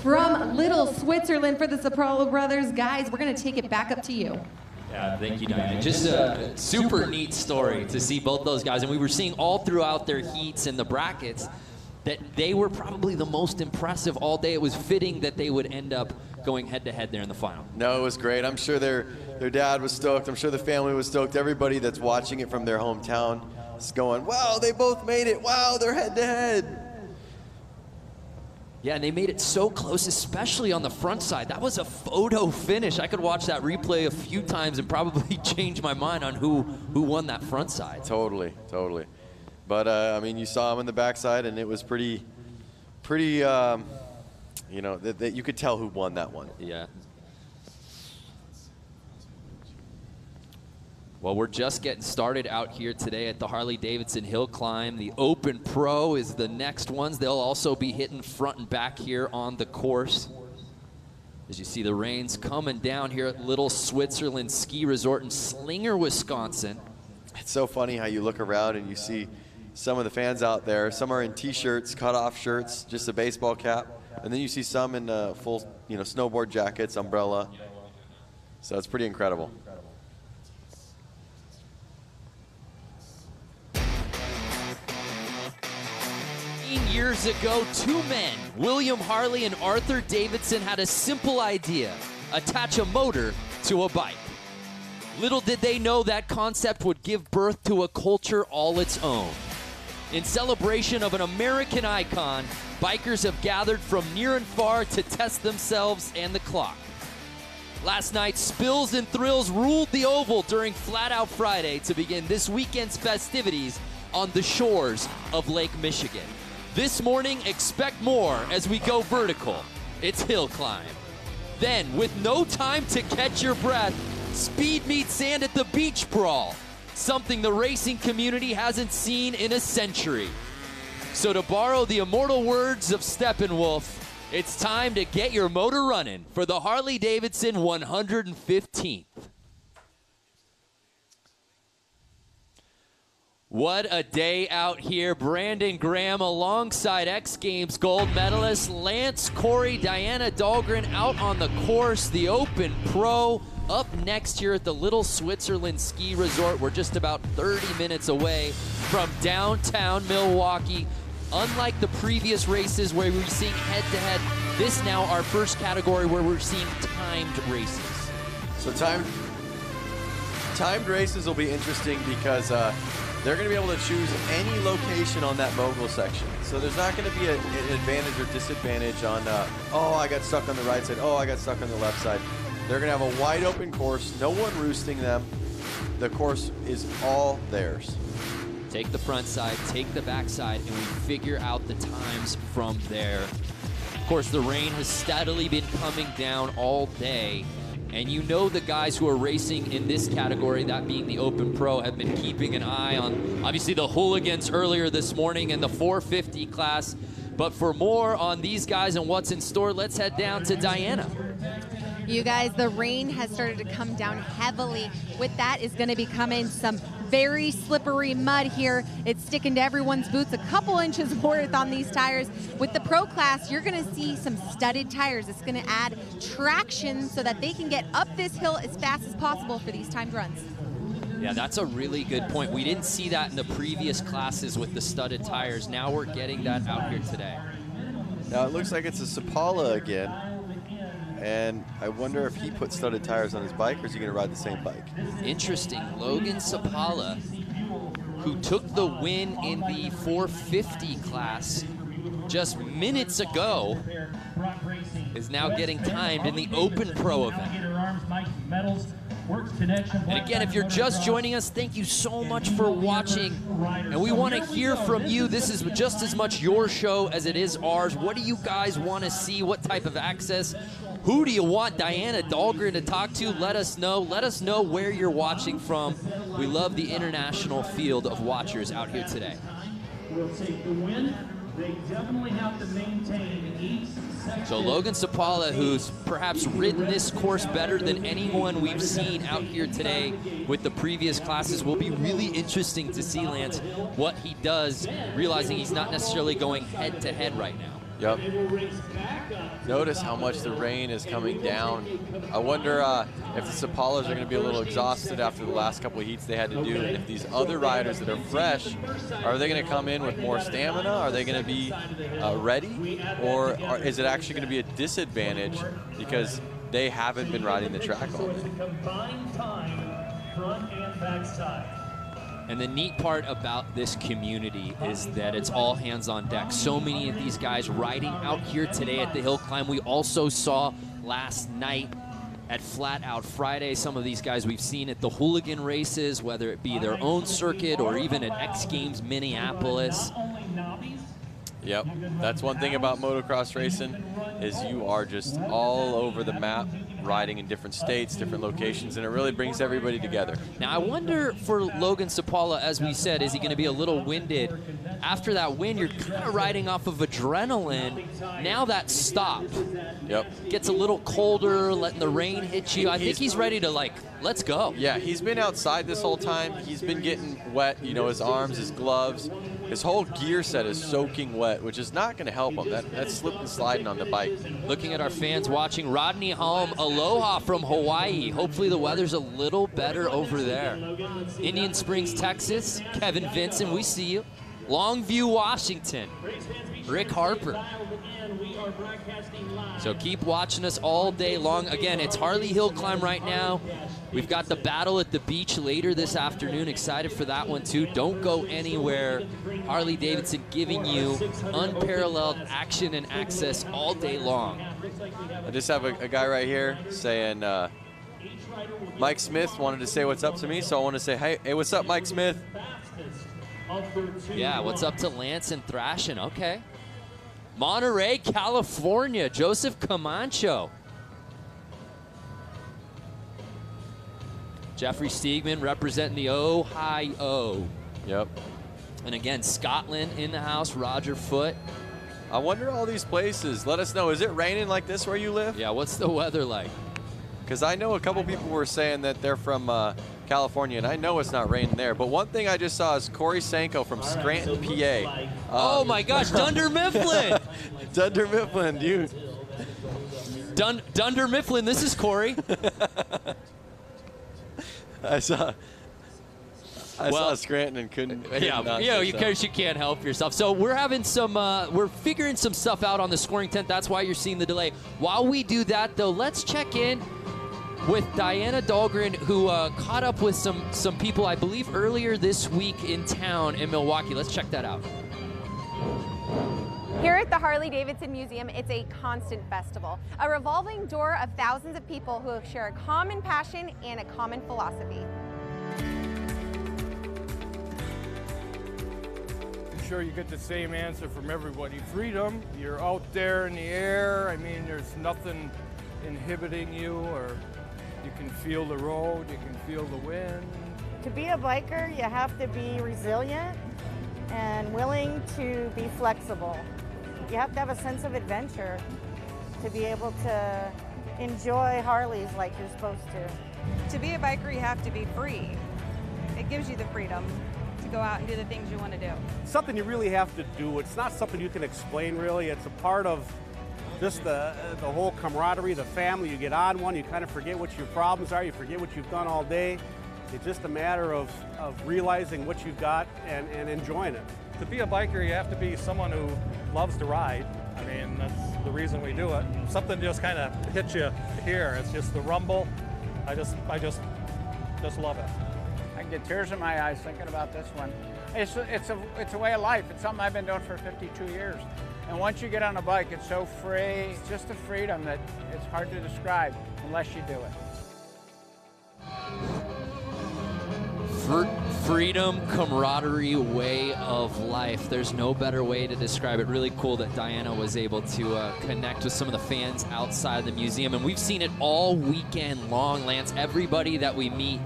from Little Switzerland for the Sapalo brothers. Guys, we're going to take it back up to you. Yeah, thank you, Diana. Just a super neat story to see both those guys. And we were seeing all throughout their heats and the brackets that they were probably the most impressive all day. It was fitting that they would end up going head-to-head there in the final. No, it was great. I'm sure their dad was stoked. I'm sure the family was stoked. Everybody that's watching it from their hometown is going, wow, they both made it. Wow, they're head-to-head. Yeah, and they made it so close, especially on the front side. That was a photo finish. I could watch that replay a few times and probably change my mind on who won that front side. Totally, totally. But, I mean, you saw him in the backside, and it was pretty, you know, that you could tell who won that one. Yeah. Well, we're just getting started out here today at the Harley-Davidson Hill Climb. The Open Pro is the next ones. They'll also be hitting front and back here on the course. As you see the rains coming down here at Little Switzerland Ski Resort in Slinger, Wisconsin. It's so funny how you look around and you see some of the fans out there. Some are in T-shirts, cut-off shirts, just a baseball cap. And then you see some in full, you know, snowboard jackets, umbrella. So it's pretty incredible. Years ago, two men, William Harley and Arthur Davidson, had a simple idea: attach a motor to a bike. Little did they know that concept would give birth to a culture all its own. In celebration of an American icon, bikers have gathered from near and far to test themselves and the clock. Last night, spills and thrills ruled the oval during Flat Out Friday to begin this weekend's festivities on the shores of Lake Michigan. This morning, expect more as we go vertical. It's hill climb. Then, with no time to catch your breath, speed meets sand at the beach brawl, something the racing community hasn't seen in a century. So to borrow the immortal words of Steppenwolf, it's time to get your motor running for the Harley-Davidson 115th. What a day out here. Brandon Graham alongside X Games gold medalist Lance Corey, Diana Dahlgren out on the course. The Open Pro up next here at the Little Switzerland Ski Resort. We're just about 30 minutes away from downtown Milwaukee. Unlike the previous races where we're seeing head-to-head, this now our first category where we're seeing timed races. So timed races will be interesting because they're going to be able to choose any location on that mogul section. So there's not going to be an advantage or disadvantage on, oh, I got stuck on the right side, oh, I got stuck on the left side. They're going to have a wide open course, no one roosting them. The course is all theirs. Take the front side, take the back side, and we figure out the times from there. Of course, the rain has steadily been coming down all day. And you know the guys who are racing in this category, that being the Open Pro, have been keeping an eye on, obviously, the hooligans earlier this morning in the 450 class. But for more on these guys and what's in store, let's head down to Diana. You guys, the rain has started to come down heavily. With that is going to be coming some very slippery mud here. It's sticking to everyone's boots, a couple inches worth on these tires. With the Pro class, you're going to see some studded tires. It's going to add traction so that they can get up this hill as fast as possible for these timed runs. Yeah, that's a really good point. We didn't see that in the previous classes with the studded tires. Now we're getting that out here today. Now it looks like it's a Sapala again. And I wonder if he put studded tires on his bike, or is he going to ride the same bike? Interesting. Logan Sapala, who took the win in the 450 class just minutes ago, is now getting timed in the Open Pro event. And again, if you're just joining us, thank you so much for watching. And we want to hear from you. This is just as much your show as it is ours. What do you guys want to see? What type of access Who do you want Diana Dahlgren to talk to? Let us know. Let us know where you're watching from. We love the international field of watchers out here today. Will take the win. They definitely have to maintain each section. So Logan Sapala, who's perhaps ridden this course better than anyone we've seen out here today with the previous classes, will be really interesting to see, Lance, what he does, realizing he's not necessarily going head-to-head right now. Yep. Notice how much the rain is coming down. I wonder if the Sapalas are going to be a little exhausted after the last couple of heats they had to do, and if these other riders that are fresh, are they going to come in with more stamina? Are they going to be ready? Or is it actually going to be a disadvantage because they haven't been riding the track all day? Combined time, front and back side. And the neat part about this community is that it's all hands on deck. So many of these guys riding out here today at the hill climb. We also saw last night at Flat Out Friday some of these guys we've seen at the hooligan races, whether it be their own circuit or even at X Games Minneapolis. Yep, that's one thing about motocross racing is you are just all over the map, riding in different states, different locations, and it really brings everybody together. Now, I wonder for Logan Sapala, as we said, is he going to be a little winded? After that win, you're kind of riding off of adrenaline. Now that's stopped. Yep. Gets a little colder, letting the rain hit you. I think he's ready to, like, let's go. Yeah, he's been outside this whole time. He's been getting wet, you know, his arms, his gloves. His whole gear set is soaking wet, which is not going to help him. That's slip and sliding on the bike. Looking at our fans watching, Rodney Holm, aloha from Hawaii. Hopefully the weather's a little better over there. Indian Springs, Texas, Kevin Vincent, we see you. Longview, Washington, Rick Harper. So keep watching us all day long. Again, it's Harley Hill Climb right now. We've got the battle at the beach later this afternoon. Excited for that one too. Don't go anywhere. Harley-Davidson giving you unparalleled action and access all day long. I just have a guy right here saying, Mike Smith wanted to say what's up to me, so I want to say, hey, what's up, Mike Smith? Yeah, what's up to Lance and Thrashin'? Okay. Monterey, California, Joseph Camacho. Jeffrey Steegman representing the Ohio. Yep. And again, Scotland in the house, Roger Foote. I wonder all these places. Let us know. Is it raining like this where you live? Yeah, what's the weather like? Because I know a couple people were saying that they're from California, and I know it's not raining there. But one thing I just saw is Corey Sanko from Scranton, PA. Oh my gosh, Dunder Mifflin! Dunder Mifflin, dude. Dunder Mifflin, this is Corey. I saw Scranton and couldn't. Because you can't help yourself. So we're having some, we're figuring some stuff out on the scoring tent. That's why you're seeing the delay. While we do that, though, let's check in with Diana Dahlgren, who caught up with some people, I believe, earlier this week in town in Milwaukee. Let's check that out. Here at the Harley-Davidson Museum, it's a constant festival, a revolving door of thousands of people who share a common passion and a common philosophy. I'm sure you get the same answer from everybody. Freedom, you're out there in the air. I mean, there's nothing inhibiting you, or you can feel the road, you can feel the wind. To be a biker, you have to be resilient and willing to be flexible. You have to have a sense of adventure to be able to enjoy Harleys like you're supposed to. To be a biker, you have to be free. It gives you the freedom to go out and do the things you want to do. Something you really have to do. It's not something you can explain, really. It's a part of just the whole camaraderie, the family. You get on one, you kind of forget what your problems are, you forget what you've done all day. It's just a matter of realizing what you've got and enjoying it. To be a biker, you have to be someone who loves to ride. I mean, that's the reason we do it. Something just kind of hits you here. It's just the rumble. I just love it. I get tears in my eyes thinking about this one. It's a way of life. It's something I've been doing for 52 years. And once you get on a bike, it's so free. It's just a freedom that it's hard to describe unless you do it. Freedom, camaraderie, way of life. There's no better way to describe it. Really cool that Diana was able to connect with some of the fans outside the museum. And we've seen it all weekend long, Lance. Everybody that we meet,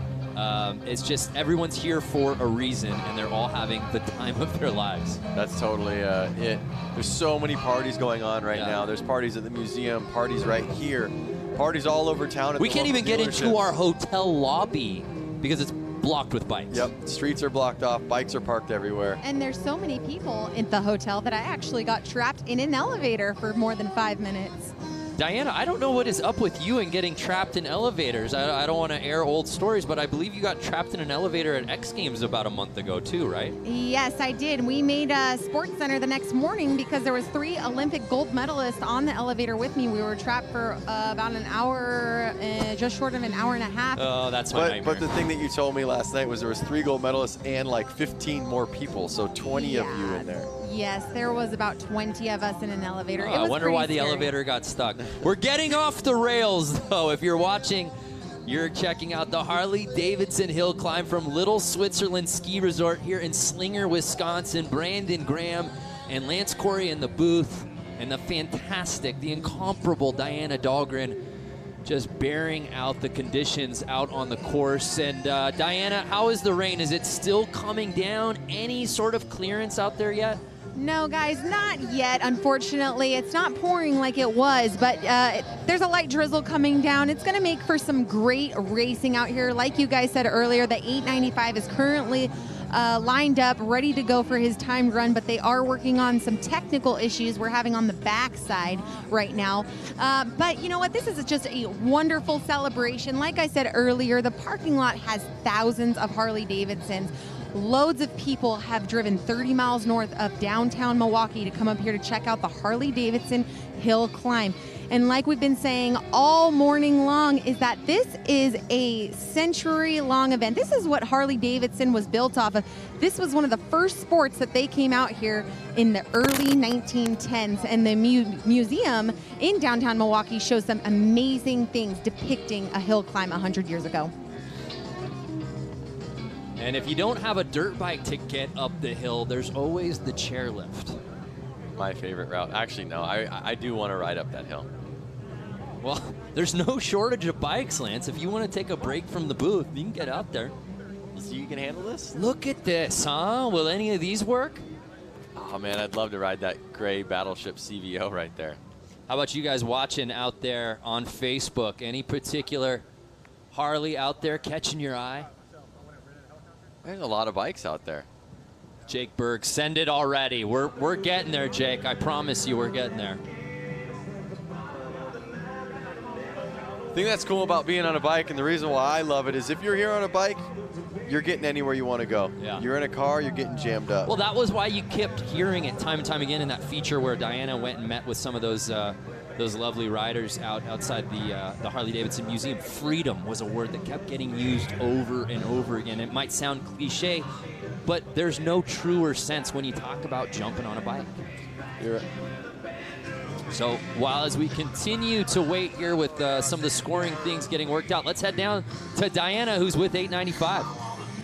it's just everyone's here for a reason, and they're all having the time of their lives. That's totally it. There's so many parties going on right now. There's parties at the museum, parties right here, parties all over town. We can't even get into our hotel lobby because it's blocked with bikes. Yep, streets are blocked off, bikes are parked everywhere. And there's so many people in the hotel that I actually got trapped in an elevator for more than 5 minutes. Diana, I don't know what is up with you and getting trapped in elevators. I don't want to air old stories, but I believe you got trapped in an elevator at X Games about a month ago too, right? Yes, I did. We made a sports center the next morning because there was 3 Olympic gold medalists on the elevator with me. We were trapped for about an hour, just short of an hour and a half. Oh, that's my nightmare. But the thing that you told me last night was there was 3 gold medalists and like 15 more people, so 20 of you in there. Yes, there was about 20 of us in an elevator. I wonder why the elevator got stuck. We're getting off the rails, though. If you're watching, you're checking out the Harley-Davidson hill climb from Little Switzerland Ski Resort here in Slinger, Wisconsin. Brandon Graham and Lance Corey in the booth, and the fantastic, the incomparable Diana Dahlgren just bearing out the conditions out on the course. And Diana, how is the rain? Is it still coming down? Any sort of clearance out there yet? No, guys, not yet, unfortunately. It's not pouring like it was, but there's a light drizzle coming down. It's going to make for some great racing out here. Like you guys said earlier, the 895 is currently lined up, ready to go for his timed run, but they are working on some technical issues we're having on the backside right now. But you know what? This is just a wonderful celebration. Like I said earlier, the parking lot has thousands of Harley-Davidsons. Loads of people have driven 30 miles north of downtown Milwaukee to come up here to check out the Harley-Davidson hill climb. And like we've been saying all morning long, is that this is a century-long event. This is what Harley-Davidson was built off of. This was one of the first sports that they came out here in the early 1910s. And the museum in downtown Milwaukee shows some amazing things depicting a hill climb 100 years ago. And if you don't have a dirt bike to get up the hill, there's always the chairlift. My favorite route. Actually, no, I do want to ride up that hill. Well, there's no shortage of bikes, Lance. If you want to take a break from the booth, you can get out there. So you can handle this? Look at this, huh? Will any of these work? Oh, man, I'd love to ride that gray Battleship CVO right there. How about you guys watching out there on Facebook? Any particular Harley out there catching your eye? There's a lot of bikes out there. Jake Berg, send it already. We're getting there, Jake. I promise you we're getting there. The thing that's cool about being on a bike, and the reason why I love it, is if you're here on a bike, you're getting anywhere you want to go. Yeah. You're in a car, you're getting jammed up. Well, that was why you kept hearing it time and time again in that feature where Diana went and met with some of those lovely riders outside the Harley-Davidson Museum. Freedom was a word that kept getting used over and over again. It might sound cliche, but there's no truer sense when you talk about jumping on a bike. You're right. So as we continue to wait here with some of the scoring things getting worked out, let's head down to Diana, who's with 895.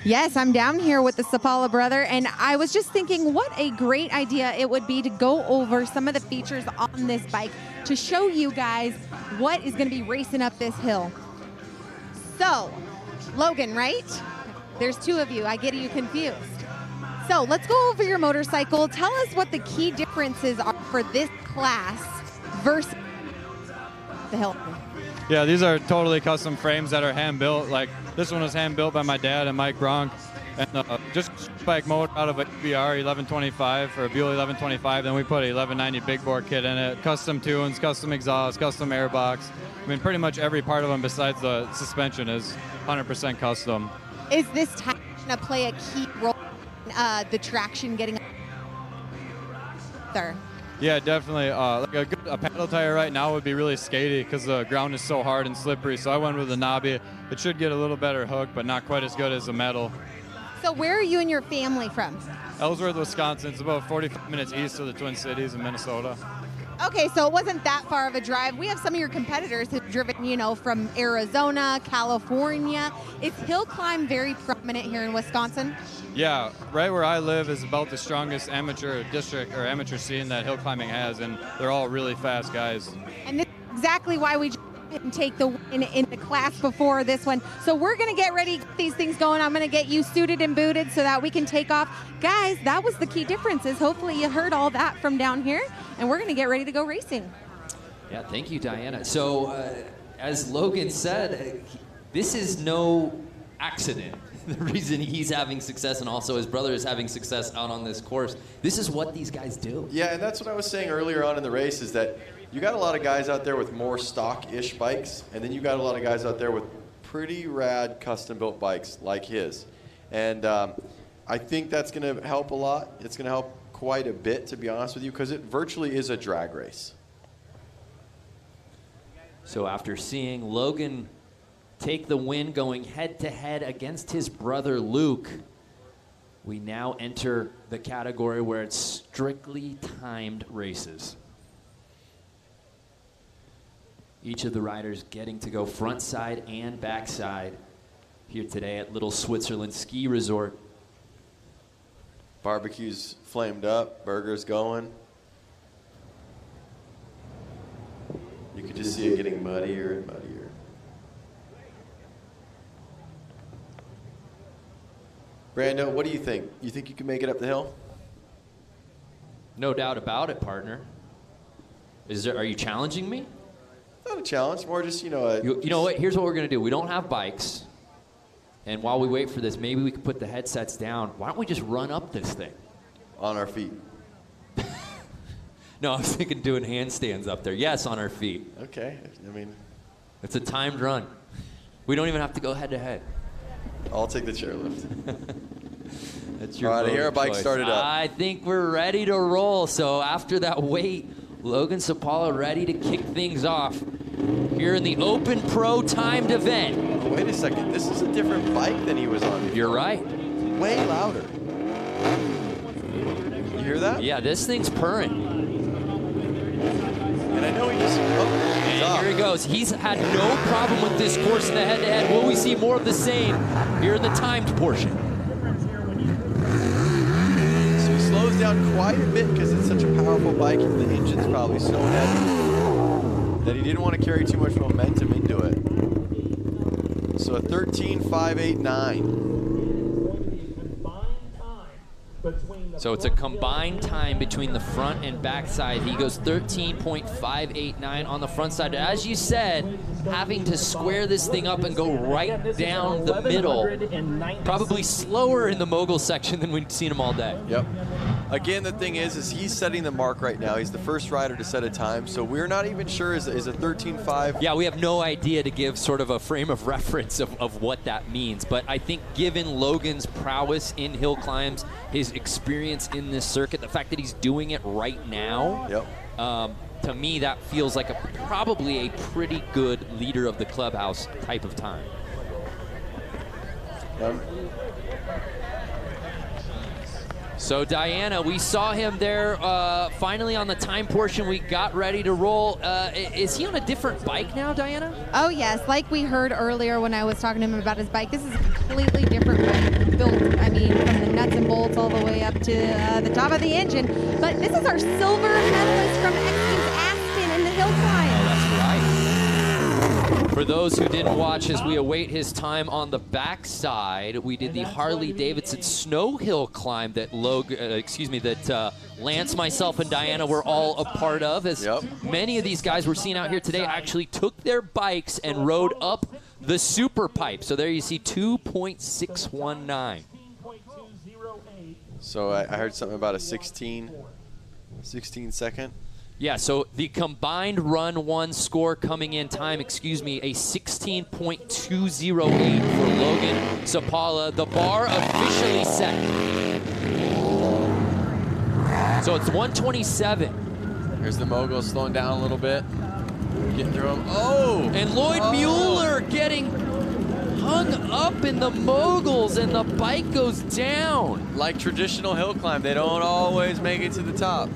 Yes, I'm down here with the Sapala brother, and I was just thinking what a great idea it would be to go over some of the features on this bike to show you guys what is going to be racing up this hill. So, Logan, right? There's 2 of you. I get you confused. So let's go over your motorcycle. Tell us what the key differences are for this class versus the hill. Yeah, these are totally custom frames that are hand-built. Like, this one was hand-built by my dad and Mike Bronk. And just bike motor out of a BR 1125 for a Buell 1125. Then we put a 1190 big bore kit in it. Custom tunes, custom exhaust, custom airbox. I mean, pretty much every part of them besides the suspension is 100% custom. Is this type going to play a key role in the traction getting up there? Yeah, definitely. Like a paddle tire right now would be really skaty because the ground is so hard and slippery. So I went with a knobby. It should get a little better hook, but not quite as good as the metal. So where are you and your family from? Ellsworth, Wisconsin. It's about 45 minutes east of the Twin Cities in Minnesota. Okay, so it wasn't that far of a drive. We have some of your competitors who've driven, you know, from Arizona, California. Is hill climb very prominent here in Wisconsin? Yeah, right where I live is about the strongest amateur district or amateur scene that hill climbing has, and they're all really fast guys. And this is exactly why we didn't take the win in the class before this one. So we're going to get ready to get these things going. I'm going to get you suited and booted so that we can take off. Guys, that was the key difference. Is hopefully you heard all that from down here, and we're going to get ready to go racing. Yeah, thank you, Diana. So, as Logan said, this is no accident. The reason he's having success and also his brother is having success out on this course. This is what these guys do. Yeah, and that's what I was saying earlier on in the race is that you got a lot of guys out there with more stock-ish bikes, and then you got a lot of guys out there with pretty rad custom-built bikes like his. And I think that's going to help a lot. It's going to help quite a bit, to be honest with you, because it virtually is a drag race. So after seeing Logan take the win going head-to-head against his brother Luke, we now enter the category where it's strictly timed races. Each of the riders getting to go front side and back side here today at Little Switzerland Ski Resort. Barbecue's flamed up, burgers going. You could just see it getting muddier and muddier. Brando, what do you think? You think you can make it up the hill? No doubt about it, partner. Are you challenging me? Not a challenge, more just, you know. You know what? Here's what we're going to do. We don't have bikes. And while we wait for this, maybe we can put the headsets down. Why don't we just run up this thing? On our feet. No, I was thinking doing handstands up there. Yes, on our feet. Okay. I mean, it's a timed run. We don't even have to go head-to-head. I'll take the chairlift. That's your All right, I hear a bike choice. started up. I think we're ready to roll. So after that wait, Logan Sapala ready to kick things off here in the Open Pro timed event. Oh, wait a second. This is a different bike than he was on before. You're right. Way louder. You hear that? Yeah, this thing's purring. And I know he just... And here he goes. He's had no problem with this course in the head-to-head. Will we see more of the same here in the timed portion? So he slows down quite a bit because it's such a powerful bike and the engine's probably so heavy that he didn't want to carry too much momentum into it. So a 13.589. So it's a combined time between the front and back side. He goes 13.589 on the front side. As you said, having to square this thing up and go right down the middle. Probably slower in the mogul section than we've seen him all day. Yep. Again, the thing is he's setting the mark right now. He's the first rider to set a time, so we're not even sure is a 13.5. Yeah, we have no idea to give sort of a frame of reference of what that means. But I think given Logan's prowess in hill climbs, his experience in this circuit, the fact that he's doing it right now, to me that feels like probably a pretty good leader of the clubhouse type of time. So Diana, we saw him there finally on the time portion. We got ready to roll. Is he on a different bike now, Diana? Oh yes, like we heard earlier when I was talking to him about his bike, this is a completely different bike built, I mean, from the nuts and bolts all the way up to the top of the engine. But this is our silver medalist from X-Games Aspen in the hill climb. Oh, that's right. For those who didn't watch, as we await his time on the backside, we did the Harley-Davidson snow hill climb that Lance, myself, and Diana were all a part of. As many of these guys we're seeing out here today actually took their bikes and rode up the super pipe. So there you see 2.619. So I heard something about a 16 second. Yeah, so the combined run one score coming in time, a 16.208 for Logan Sapala. The bar officially set. So it's 127. Here's the mogul slowing down a little bit. Getting through him. Oh! And Lloyd Mueller getting hung up in the moguls, and the bike goes down. Like traditional hill climb, they don't always make it to the top.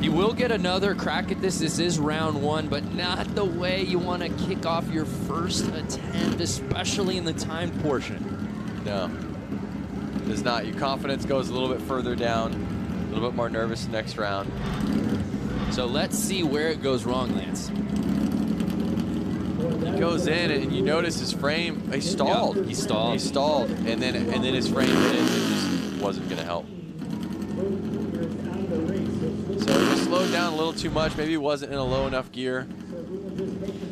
You will get another crack at this. This is round 1, but not the way you want to kick off your first attempt, especially in the timed portion. No, it is not. Your confidence goes a little bit further down, a little bit more nervous next round. So let's see where it goes wrong, Lance. He goes in, and you notice his frame. He stalled. Yep, he stalled. He stalled, and then his frame hit it. It just wasn't going to help. So he slowed down a little too much. Maybe he wasn't in a low enough gear.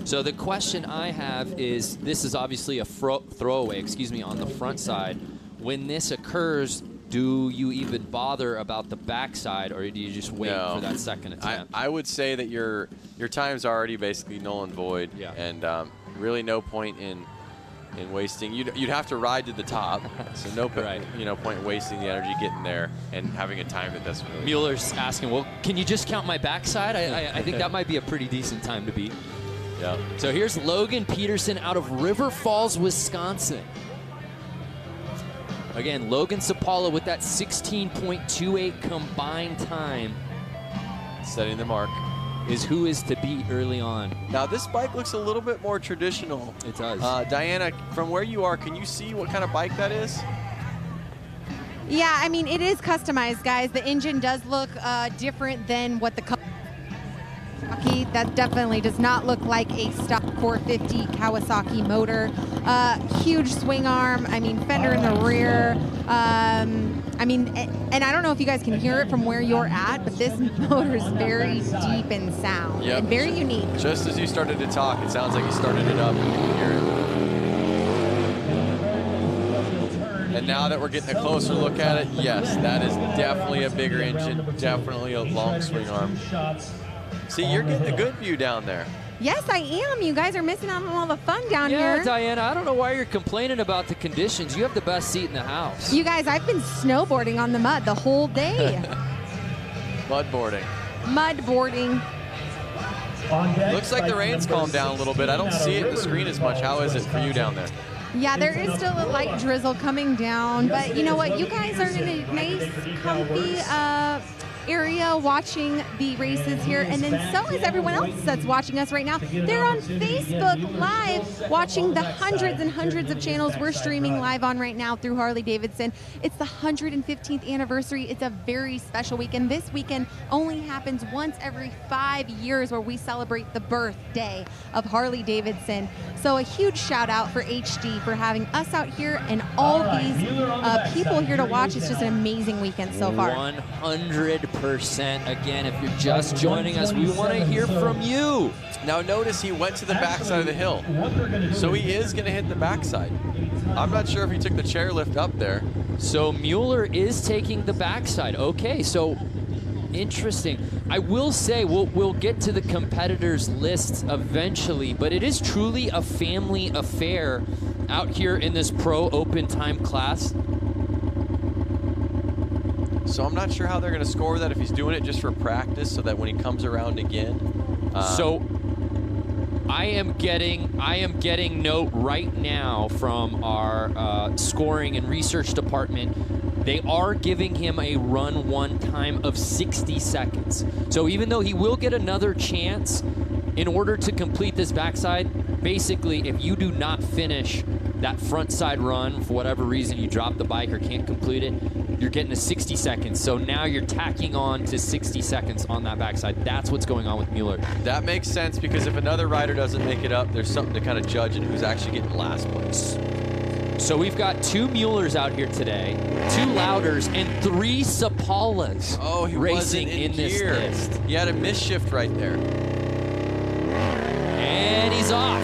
So the question I have is, this is obviously a throwaway, on the front side. When this occurs, do you even bother about the backside, or do you just wait for that second attempt? I would say that your time's already basically null and void, and really no point in wasting. You'd have to ride to the top, so no point in wasting the energy getting there and having a time that doesn't really. Mueller's asking, well, can you just count my backside? I think that might be a pretty decent time to beat. Yeah. So here's Logan Peterson out of River Falls, Wisconsin. Again, Logan Sapala with that 16.28 combined time. Setting the mark. Is who is to beat early on. Now this bike looks a little bit more traditional. It does. Diana, from where you are, can you see what kind of bike that is? Yeah, I mean, it is customized, guys. The engine does look different than what the Kawasaki. That definitely does not look like a stock 450 Kawasaki motor. Huge swing arm. I mean, fender in the rear. I mean, and I don't know if you guys can hear it from where you're at, but this motor is very deep in sound and very unique. Just as you started to talk, it sounds like you started it up. You can hear it. And now that we're getting a closer look at it, yes, that is definitely a bigger engine, definitely a long swing arm. See, you're getting a good view down there. Yes, I am. You guys are missing out on all the fun down here. Yeah, Diana, I don't know why you're complaining about the conditions. You have the best seat in the house. You guys, I've been snowboarding on the mud the whole day. Mudboarding. Mudboarding. Looks like the rain's calmed down a little bit. I don't see it in the screen as much. How is it for you down there? Yeah, there is still a light drizzle coming down, but you know what? You guys are in a nice, comfy area watching the races here, and then so is everyone else that's watching us right now. They're on Facebook Live watching the hundreds and hundreds of channels we're streaming live on right now through Harley-Davidson. It's the 115th anniversary. It's a very special weekend. This weekend only happens once every 5 years, where we celebrate the birthday of Harley-Davidson. So a huge shout out for HD for having us out here and all these people here to watch. It's just an amazing weekend so far. 100%. Again, if you're just joining us, we want to hear from you. Now notice he went to the backside of the hill, so he is going to hit the backside. I'm not sure if he took the chairlift up there. So Mueller is taking the backside. Okay, so interesting. I will say we'll get to the competitors list eventually, but it is truly a family affair out here in this pro open time class. So I'm not sure how they're going to score that, if he's doing it just for practice so that when he comes around again. So I am getting note right now from our scoring and research department. They are giving him a run one time of 60 seconds. So even though he will get another chance, in order to complete this backside, basically if you do not finish that front side run, for whatever reason you drop the bike or can't complete it, you're getting to 60 seconds. So now you're tacking on to 60 seconds on that backside. That's what's going on with Mueller. That makes sense, because if another rider doesn't make it up, there's something to kind of judge in who's actually getting last place. So we've got 2 Muellers out here today, 2 Louders, and 3 Sapalas racing in this list. He had a misshift right there. And he's off.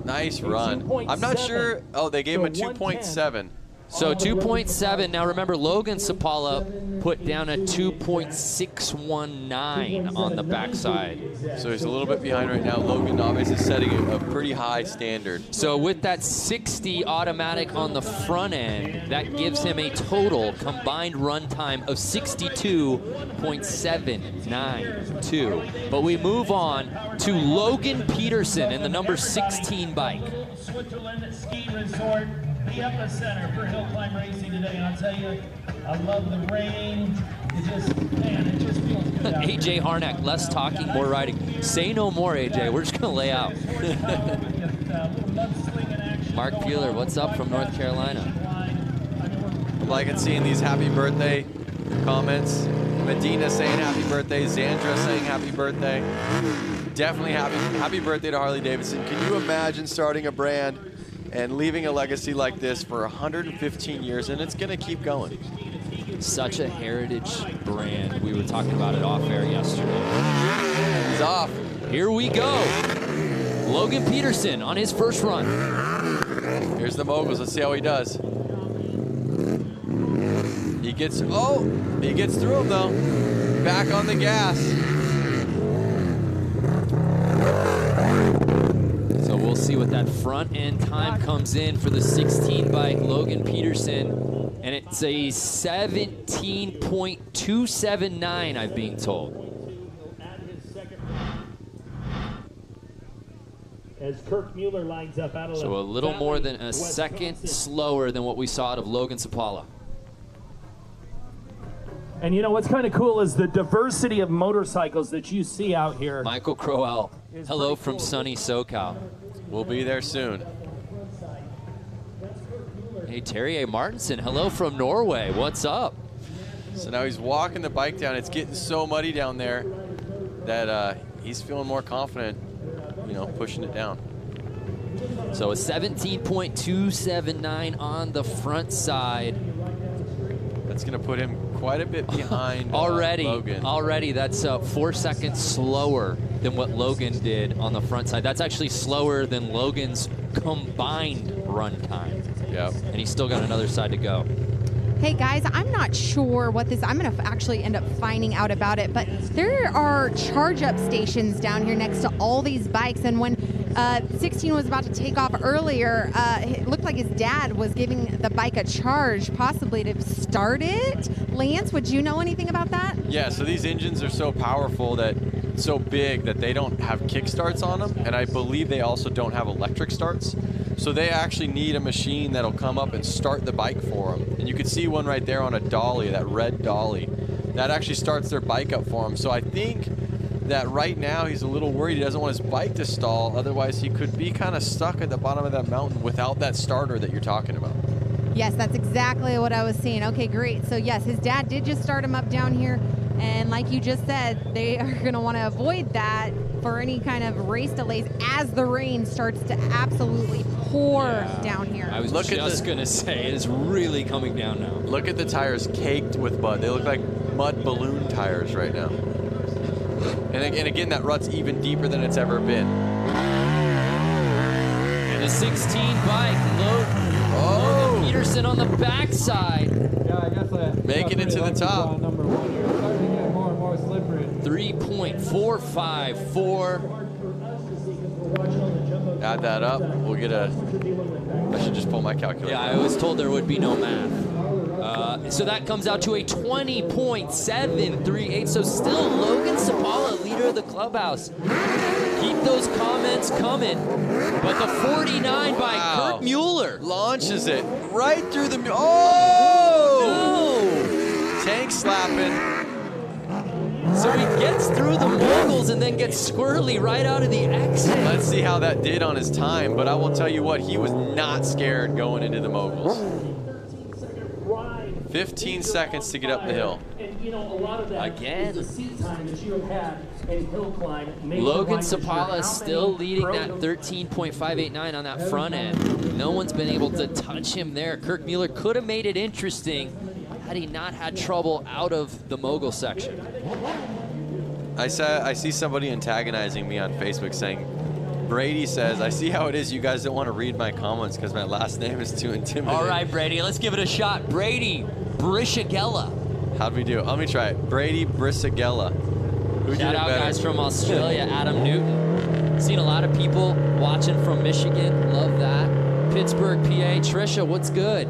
Nice run. I'm not sure. Oh, they gave him a 2.7. So 2.7. Now remember, Logan Sapala put down a 2.619 on the backside. So he's a little bit behind right now. Logan obviously is setting a pretty high standard. So with that 60 automatic on the front end, that gives him a total combined run time of 62.792. But we move on to Logan Peterson in the number 16 bike. Switzerland Ski Resort. the epicenter for hill climb racing today. And I'll tell you, I love the rain. It just, man, it just feels good out AJ here. Harnack, less talking, more riding. Say no more, AJ. We're just going to lay out. Mark Peeler, what's up from North Carolina? I'm liking seeing these happy birthday comments. Medina saying happy birthday, Zandra saying happy birthday. Definitely happy birthday to Harley-Davidson. Can you imagine starting a brand and leaving a legacy like this for 115 years, and it's going to keep going? Such a heritage brand. We were talking about it off air yesterday. He's off. Here we go. Logan Peterson on his first run. Here's the moguls. Let's see how he does. He gets through him though. Back on the gas. So we'll see what that front end time comes in for the 16 bike Logan Peterson. And it's a 17.279, I'm being told. As Kirk Mueller lines up out of So a little more than a second slower than what we saw out of Logan Sapala. And you know what's kind of cool is the diversity of motorcycles that you see out here. Michael Crowell, hello from sunny SoCal. We'll be there soon. Hey, Terry A. Martinson, hello from Norway. What's up? So now he's walking the bike down. It's getting so muddy down there that he's feeling more confident, you know, pushing it down. So a 17.279 on the front side. That's going to put him quite a bit behind Logan. Already, that's 4 seconds slower than what Logan did on the front side. That's actually slower than Logan's combined run time. Yep. And he's still got another side to go. Hey guys, I'm not sure what this, I'm gonna actually end up finding out about it, but there are charge up stations down here next to all these bikes, and when 16 was about to take off earlier, it looked like his dad was giving the bike a charge, possibly to start it. Lance, would you know anything about that? Yeah, so these engines are so powerful, that so big that they don't have kick starts on them, and I believe they also don't have electric starts. So they actually need a machine that'll come up and start the bike for them. And you can see one right there on a dolly, that red dolly. That actually starts their bike up for him. So I think that right now he's a little worried. He doesn't want his bike to stall. Otherwise, he could be kind of stuck at the bottom of that mountain without that starter that you're talking about. Yes, that's exactly what I was seeing. Okay, great. So yes, his dad did just start him up down here. And like you just said, they are going to want to avoid that for any kind of race delays as the rain starts to absolutely pour down here. I was just going to say, it is really coming down now. Look at the tires caked with mud. They look like mud balloon tires right now. And again, that rut's even deeper than it's ever been. And the 16 bike, Logan Peterson on the backside. Yeah, I guess making it to the top. 3.454. Add that up, we'll get a, I should just pull my calculator. Yeah, I was told there would be no math. So that comes out to a 20.738. So still Logan Sapala, leader of the clubhouse. Keep those comments coming. But the 49 by Kirk Mueller launches it right through the, oh! No! Tank slapping. So he gets through the moguls and then gets squirrely right out of the exit. Let's see how that did on his time, but I will tell you what, he was not scared going into the moguls. 15 seconds to get up the hill. Again. Logan Logan Sapala still leading that 13.589 on that front end. No one's been able to touch him there. Kirk Mueller could have made it interesting had he not had trouble out of the mogul section. I see somebody antagonizing me on Facebook saying, Brady says, I see how it is you guys don't want to read my comments because my last name is too intimidating. All right, Brady, let's give it a shot. Brady Brishagella. How'd we do? Let me try it. Brady Brishagella. Shout out guys from Australia, Adam Newton. Seen a lot of people watching from Michigan. Love that. Pittsburgh, PA. Trisha, what's good?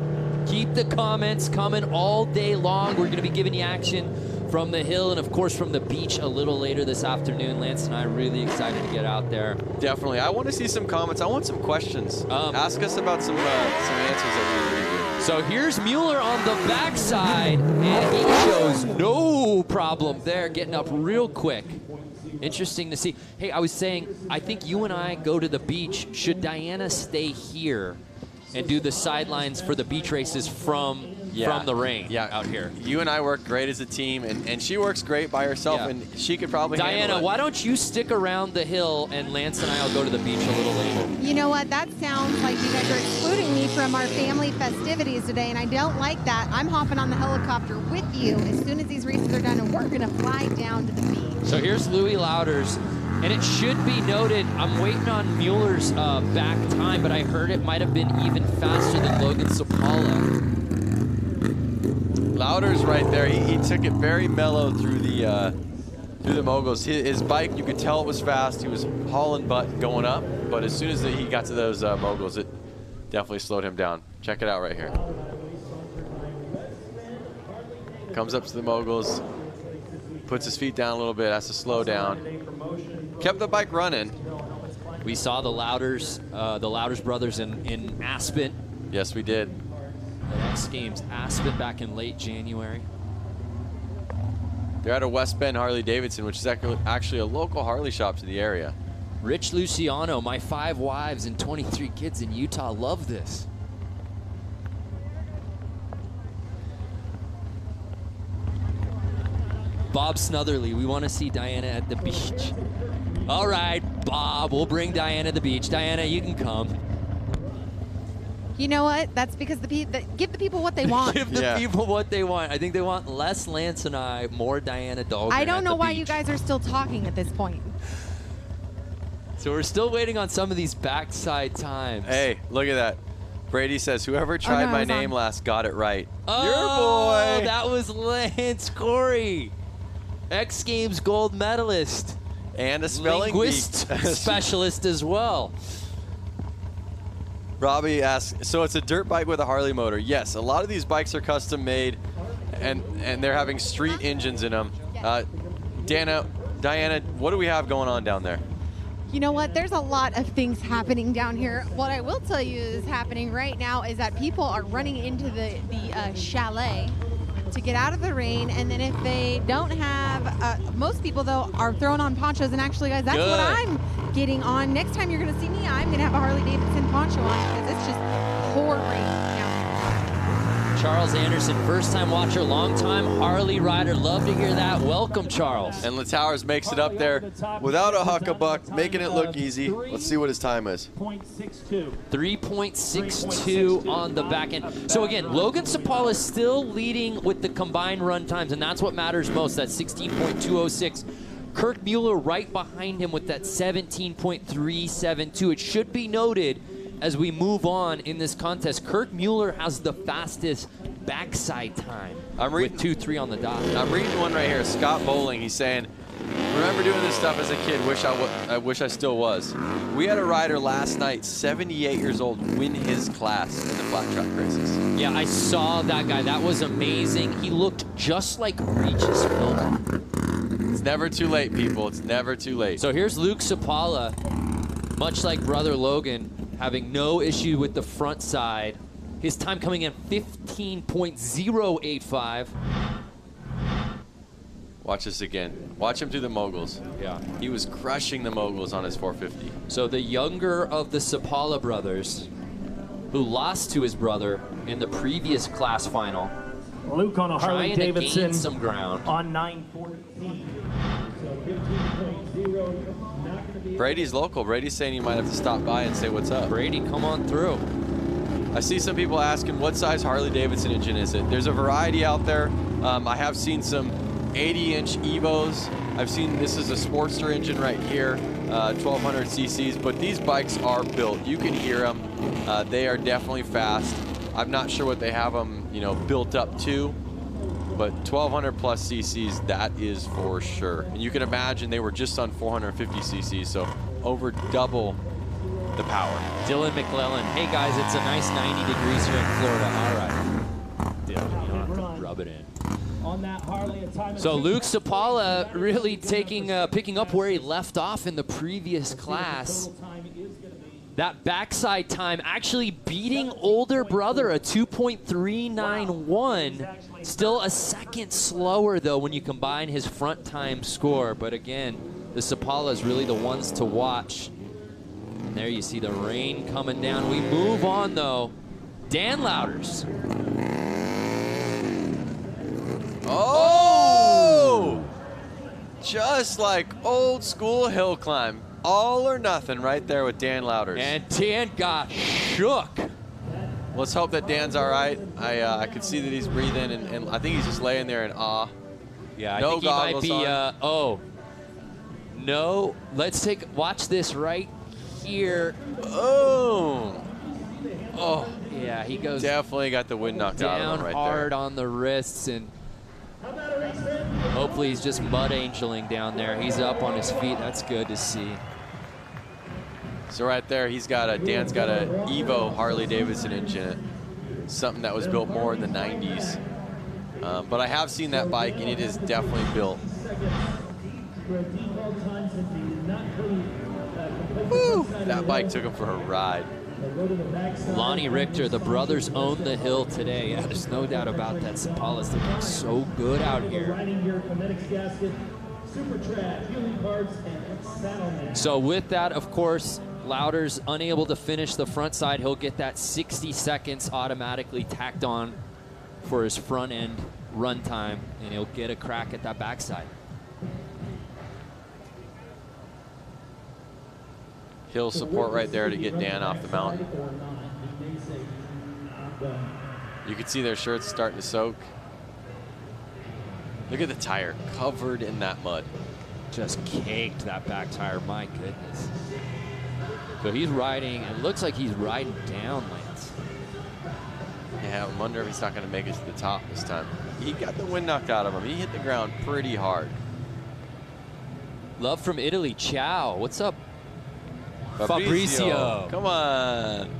Keep the comments coming all day long. We're going to be giving you action from the hill and, of course, from the beach a little later this afternoon. Lance and I are really excited to get out there. Definitely. I want to see some comments. I want some questions. Ask us about some answers that we need to do. So here's Mueller on the backside, and he shows no problem there, getting up real quick. Interesting to see. Hey, I was saying, I think you and I go to the beach. Should Diana stay here and do the sidelines for the beach races from the rain out here? You and I work great as a team, and she works great by herself, and she could probably handle Diana, it. why don't you stick around the hill, and Lance and I will go to the beach a little later. You know what? That sounds like you guys are excluding me from our family festivities today, and I don't like that. I'm hopping on the helicopter with you as soon as these races are done, and we're going to fly down to the beach. So here's Louis Lauders, and it should be noted, I'm waiting on Mueller's back time, but I heard it might have been even faster than Logan Sapala. Lauders right there. He took it very mellow through the moguls. His bike, you could tell it was fast. He was hauling butt going up, but as soon as he got to those moguls, it definitely slowed him down. Check it out right here. Comes up to the moguls, puts his feet down a little bit, has to slow down. Kept the bike running. We saw the Lauders brothers in Aspen. Yes, we did. The X Games Aspen back in late January. They're at a West Bend Harley-Davidson, which is actually a local Harley shop to the area. Rich Luciano, my 5 wives and 23 kids in Utah love this. Bob Snutherly, we want to see Diana at the beach. All right, Bob, we'll bring Diana to the beach. Diana, you can come. You know what? That's because give the people what they want. Give the people what they want. I think they want less Lance and I, more Diana Dahlgren. I don't know why beach. you guys are still talking at this point. So we're still waiting on some of these backside times. Hey, look at that. Brady says, whoever tried my name last got it right. Oh, your boy. That was Lance Corey, X Games gold medalist. And a spelling linguist specialist as well. Robbie asks, so it's a dirt bike with a Harley motor? Yes, a lot of these bikes are custom made, and they're having street engines in them. Diana, what do we have going on down there? You know what? There's a lot of things happening down here. What I will tell you is happening right now is that people are running into the chalet to get out of the rain, and then if they don't have, most people though are throwing on ponchos, and actually guys, that's what I'm getting on. Next time you're gonna see me, I'm gonna have a Harley-Davidson poncho on because it's just pouring down here. Charles Anderson, first time watcher, long time Harley rider. Love to hear that. Welcome, Charles. And LaTowers makes it up there without a huckabuck, making it look easy. Let's see what his time is. 3.62 on the back end. So again, Logan Sapala is still leading with the combined run times, and that's what matters most, that 16.206. Kirk Mueller right behind him with that 17.372. It should be noted as we move on in this contest, Kirk Mueller has the fastest backside time with 2.3 on the dot. I'm reading one right here. Scott Bowling, he's saying, remember doing this stuff as a kid, I wish I still was. We had a rider last night, 78 years old, win his class in the flat track races. Yeah, I saw that guy. That was amazing. He looked just like Regis Philbin. It's never too late, people. It's never too late. So here's Luke Sapala, much like brother Logan, having no issue with the front side. His time coming in 15.085. Watch this again. Watch him through the moguls. Yeah. He was crushing the moguls on his 450. So the younger of the Sapala brothers, who lost to his brother in the previous class final. Luke on a Harley-Davidson some ground. On 914. So 15.0. Brady's local. Brady's saying he might have to stop by and say what's up. Brady, come on through. I see some people asking what size Harley-Davidson engine is it? There's a variety out there. I have seen some 80-inch Evos. I've seen, this is a Sportster engine right here, 1200 cc's, but these bikes are built. You can hear them. They are definitely fast. I'm not sure what they have them, built up to, but 1200 plus cc's, that is for sure. And you can imagine they were just on 450 cc's, so over double the power. Dylan McClellan. Hey guys, it's a nice 90 degrees here in Florida. All right. don't have to rub it in. On that Harley, a time of So Luke Sapala really picking up where he left off in the previous class. That backside time actually beating older brother, a 2.391. Still a second slower, though, when you combine his front time score. But again, the Sapalas really the ones to watch. And there you see the rain coming down. We move on, though. Dan Louders. Oh! Just like old school hill climb. All or nothing right there with Dan Louders. And Dan got shook. Let's hope that Dan's all right. I can see that he's breathing, and I think he's just laying there in awe. Yeah, I no think he might be, on. No, watch this right here. Oh. Oh, yeah, he goes definitely got the wind knocked out of him right hard there. on the wrists, and hopefully he's just mud angeling down there. He's up on his feet. That's good to see. So right there, Dan's got a Evo Harley-Davidson engine in it. Something that was built more in the 90s. But I have seen that bike, and it is definitely built. Woo! That bike took him for a ride. Lonnie Richter, the brothers own the hill today. Yeah, there's no doubt about that. Sapala's looking so good out here. So with that, of course, Louders unable to finish the front side. He'll get that 60 seconds automatically tacked on for his front end run time, and he'll get a crack at that backside. Hill support right there to get Dan off the mountain. You can see their shirts starting to soak. Look at the tire covered in that mud. Just caked that back tire, my goodness. So he's riding, it looks like he's riding down, Lance. Yeah, I wonder if he's not going to make it to the top this time. He got the wind knocked out of him. He hit the ground pretty hard. Love from Italy, ciao. What's up, Fabrizio? Come on.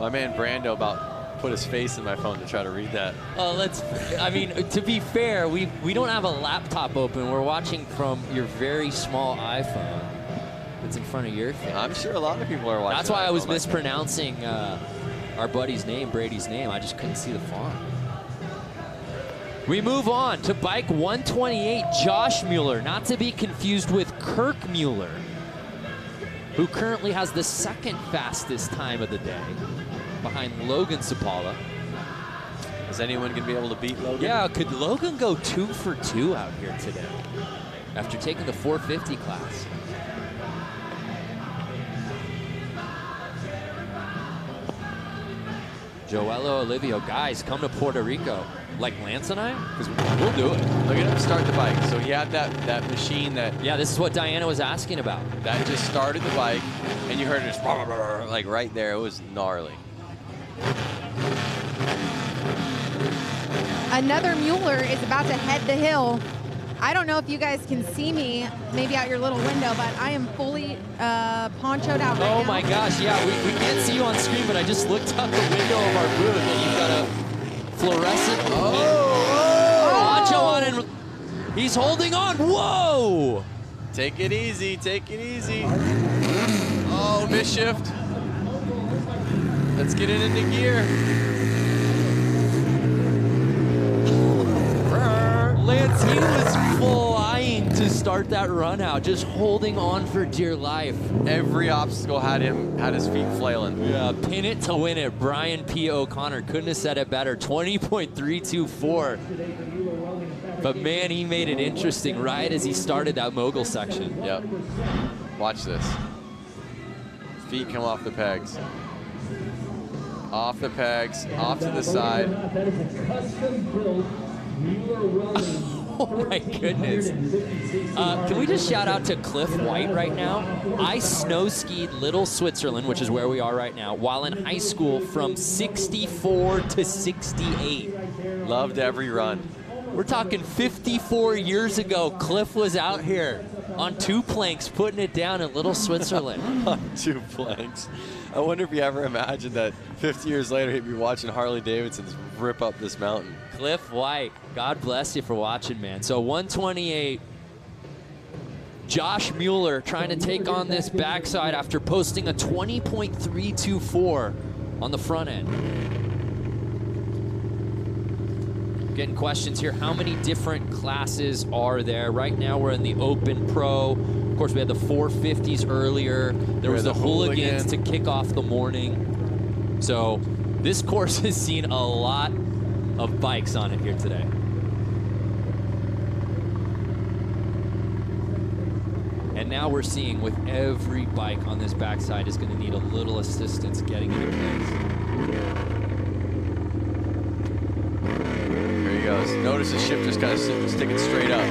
My man Brando about put his face in my phone to try to read that. I mean, to be fair, we don't have a laptop open. We're watching from your very small iPhone that's in front of your face. I'm sure a lot of people are watching. That's why I was mispronouncing our buddy's name, Brady's name. I just couldn't see the font. We move on to bike 128, Josh Mueller, not to be confused with Kirk Mueller, who currently has the second fastest time of the day behind Logan Sapala. Is anyone going to be able to beat Logan? Yeah, could Logan go 2 for 2 out here today after taking the 450 class? Joello Olivio, guys, come to Puerto Rico. Like Lance and I? Because we'll do it. Look at him start the bike. So he had that machine that... Yeah, this is what Diana was asking about. That just started the bike, and you heard it just like right there. It was gnarly. Another Mueller is about to head the hill. I don't know if you guys can see me, maybe out your little window, but I am fully ponchoed out right now. Oh my gosh, yeah, we can't see you on screen, but I just looked out the window of our booth, and you've got a fluorescent poncho on, and he's holding on. Whoa! Take it easy, take it easy. Oh, misshift. Let's get it into gear. Lance, he was flying to start that run out, just holding on for dear life. Every obstacle had his feet flailing. Yeah, pin it to win it. Brian P. O'Connor couldn't have said it better. 20.324. But man, he made it interesting right as he started that mogul section. Yep. Watch this. Feet come off the pegs. Off the pegs, off to the side. Oh my goodness. Can we just shout out to Cliff White right now? I snow skied Little Switzerland, which is where we are right now, while in high school from 64 to 68. Loved every run. We're talking 54 years ago. Cliff was out here on 2 planks putting it down in Little Switzerland. On 2 planks. I wonder if you ever imagined that 50 years later he'd be watching Harley-Davidsons rip up this mountain. Cliff White, God bless you for watching, man. So 128. Josh Mueller trying to take on this backside after posting a 20.324 on the front end. Getting questions here. How many different classes are there? Right now we're in the Open Pro. Of course, we had the 450s earlier. There was the Hooligans to kick off the morning. So this course has seen a lot of bikes on it here today. And now we're seeing with every bike on this backside is going to need a little assistance getting into place. There he goes. Notice the shifter's kind of sticking straight up.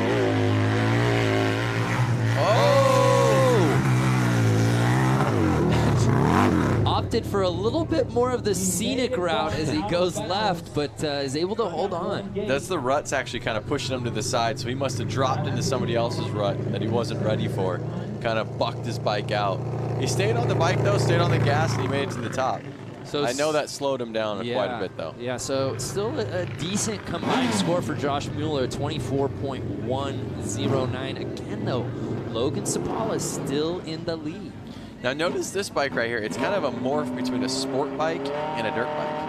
Opted for a little bit more of the scenic route as he goes left, but is able to hold on. That's the rut's actually kind of pushing him to the side, so he must have dropped into somebody else's rut that he wasn't ready for. Kind of bucked his bike out. He stayed on the bike though, stayed on the gas, and he made it to the top. So I know that slowed him down quite a bit though. Yeah, so still a decent combined score for Josh Mueller, 24.109. Again though, Logan Sapala still in the lead. Now notice this bike right here. It's kind of a morph between a sport bike and a dirt bike.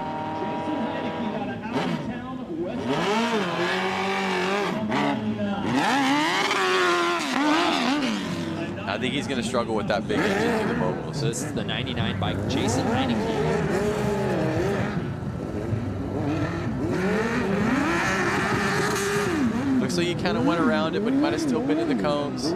I think he's going to struggle with that big engine through the moguls. So this is the 99 bike, Jason Heineke. Looks like he kind of went around it, but he might have still been in the cones.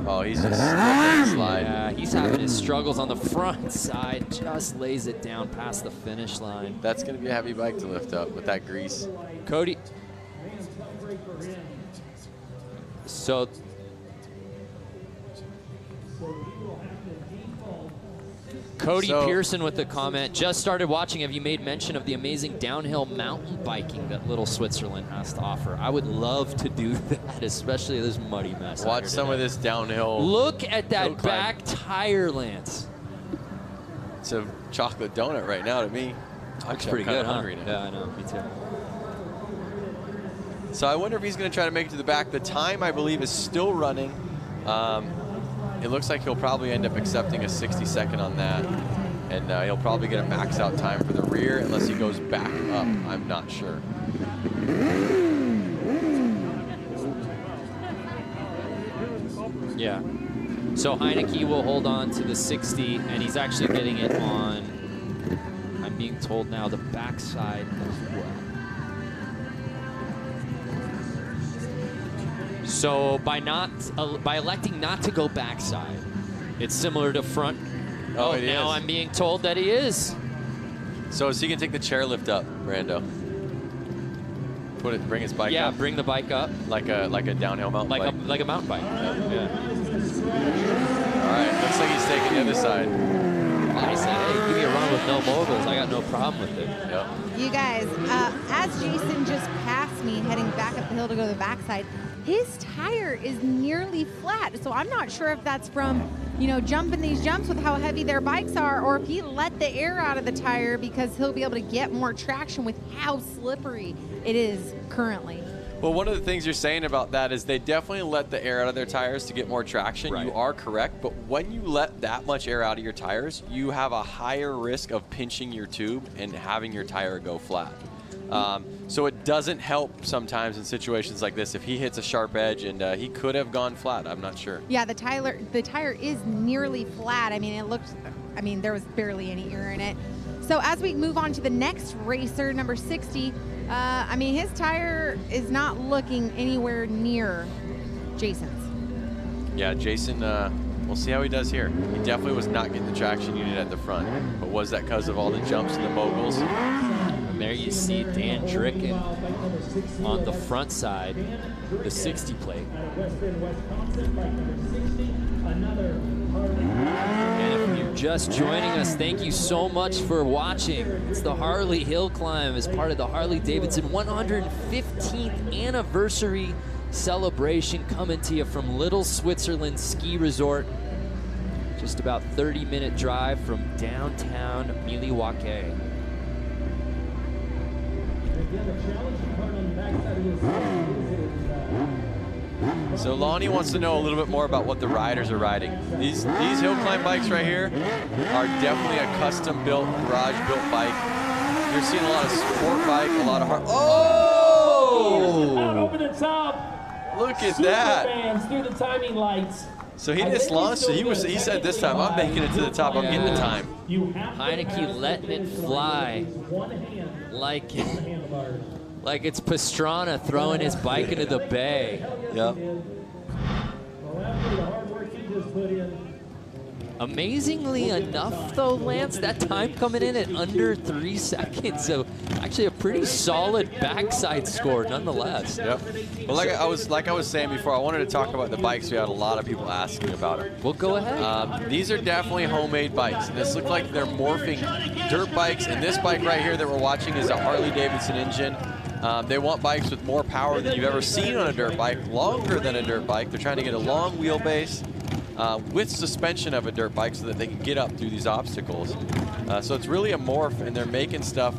Oh, he's just slide. Yeah, he's having his struggles on the front side. Just lays it down past the finish line. That's going to be a heavy bike to lift up with that grease. Cody. So Cody Pearson with the comment, just started watching. Have you made mention of the amazing downhill mountain biking that Little Switzerland has to offer? I would love to do that, especially this muddy mess. Watch some of this downhill. Look at that back tire, Lance. It's a chocolate donut right now to me. Looks pretty good, huh? Hungry now. Yeah, I know, me too. So I wonder if he's going to try to make it to the back. The time, I believe, is still running. It looks like he'll probably end up accepting a 60-second on that. And he'll probably get a max out time for the rear unless he goes back up. I'm not sure. Yeah. So Heineke will hold on to the 60, and he's actually getting it on, I'm being told now, the backside as well. So by electing not to go backside, it's similar to front. Oh, it now is. I'm being told that he is. So he can take the chairlift up, Brando. Bring his bike up. Yeah, bring the bike up. Like a downhill mountain bike. Like a mountain bike. Yeah. All right, looks like he's taking the other side. Well, he said, hey, give me a run with no moguls. I got no problem with it. Yep. You guys, as Jason just passed me heading back up the hill to go to the backside, his tire is nearly flat. So I'm not sure if that's from, you know, jumping these jumps with how heavy their bikes are, or if he let the air out of the tire because he'll be able to get more traction with how slippery it is currently. Well, one of the things you're saying about that is they definitely let the air out of their tires to get more traction. Right. You are correct, but when you let that much air out of your tires, you have a higher risk of pinching your tube and having your tire go flat. So it doesn't help sometimes in situations like this if he hits a sharp edge, and he could have gone flat. I'm not sure. Yeah, the tire is nearly flat. I mean, there was barely any air in it. So as we move on to the next racer, number 60, I mean, his tire is not looking anywhere near Jason's. Yeah, Jason, we'll see how he does here. He definitely was not getting the traction unit at the front, but was that because of all the jumps and the moguls? And there you see Dan Dricken on the front side, the 60 plate. And if you're just joining us, thank you so much for watching. It's the Harley Hill Climb as part of the Harley-Davidson 115th anniversary celebration coming to you from Little Switzerland Ski Resort. Just about 30-minute drive from downtown Milwaukee. So Lonnie wants to know a little bit more about what the riders are riding. These hill climb bikes right here are definitely a custom-built, garage-built bike. You're seeing a lot of sport bike, a lot of hard. Oh! Out over the top. Look at Super that! fans through the timing lights. So he just launched it. He said this time, I'm making it to the top. I'm getting the time. Heineke letting it fly like it's Pastrana throwing his bike into the bay. Yep. Amazingly enough, though, Lance, that time coming in at under 3 seconds. So actually a pretty solid backside score nonetheless. Yep. Well, like I was saying before, I wanted to talk about the bikes. We had a lot of people asking about it. Well, go ahead. These are definitely homemade bikes. This looks like they're morphing dirt bikes. And this bike right here that we're watching is a Harley-Davidson engine. They want bikes with more power than you've ever seen on a dirt bike, longer than a dirt bike. They're trying to get a long wheelbase with suspension of a dirt bike so that they can get up through these obstacles. So it's really a morph, and they're making stuff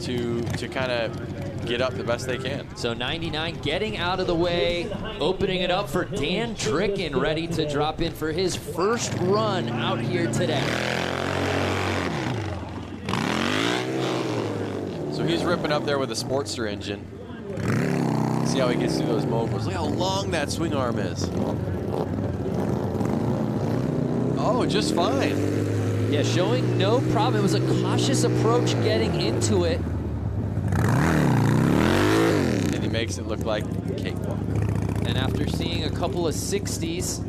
to kind of get up the best they can. So 99 getting out of the way, opening it up for Dan Tricken, ready to drop in for his first run out here today. So he's ripping up there with a Sportster engine. See how he gets through those moguls. Look how long that swing arm is. Oh, just fine. Yeah, showing no problem. It was a cautious approach getting into it. And he makes it look like cakewalk. And after seeing a couple of 60s,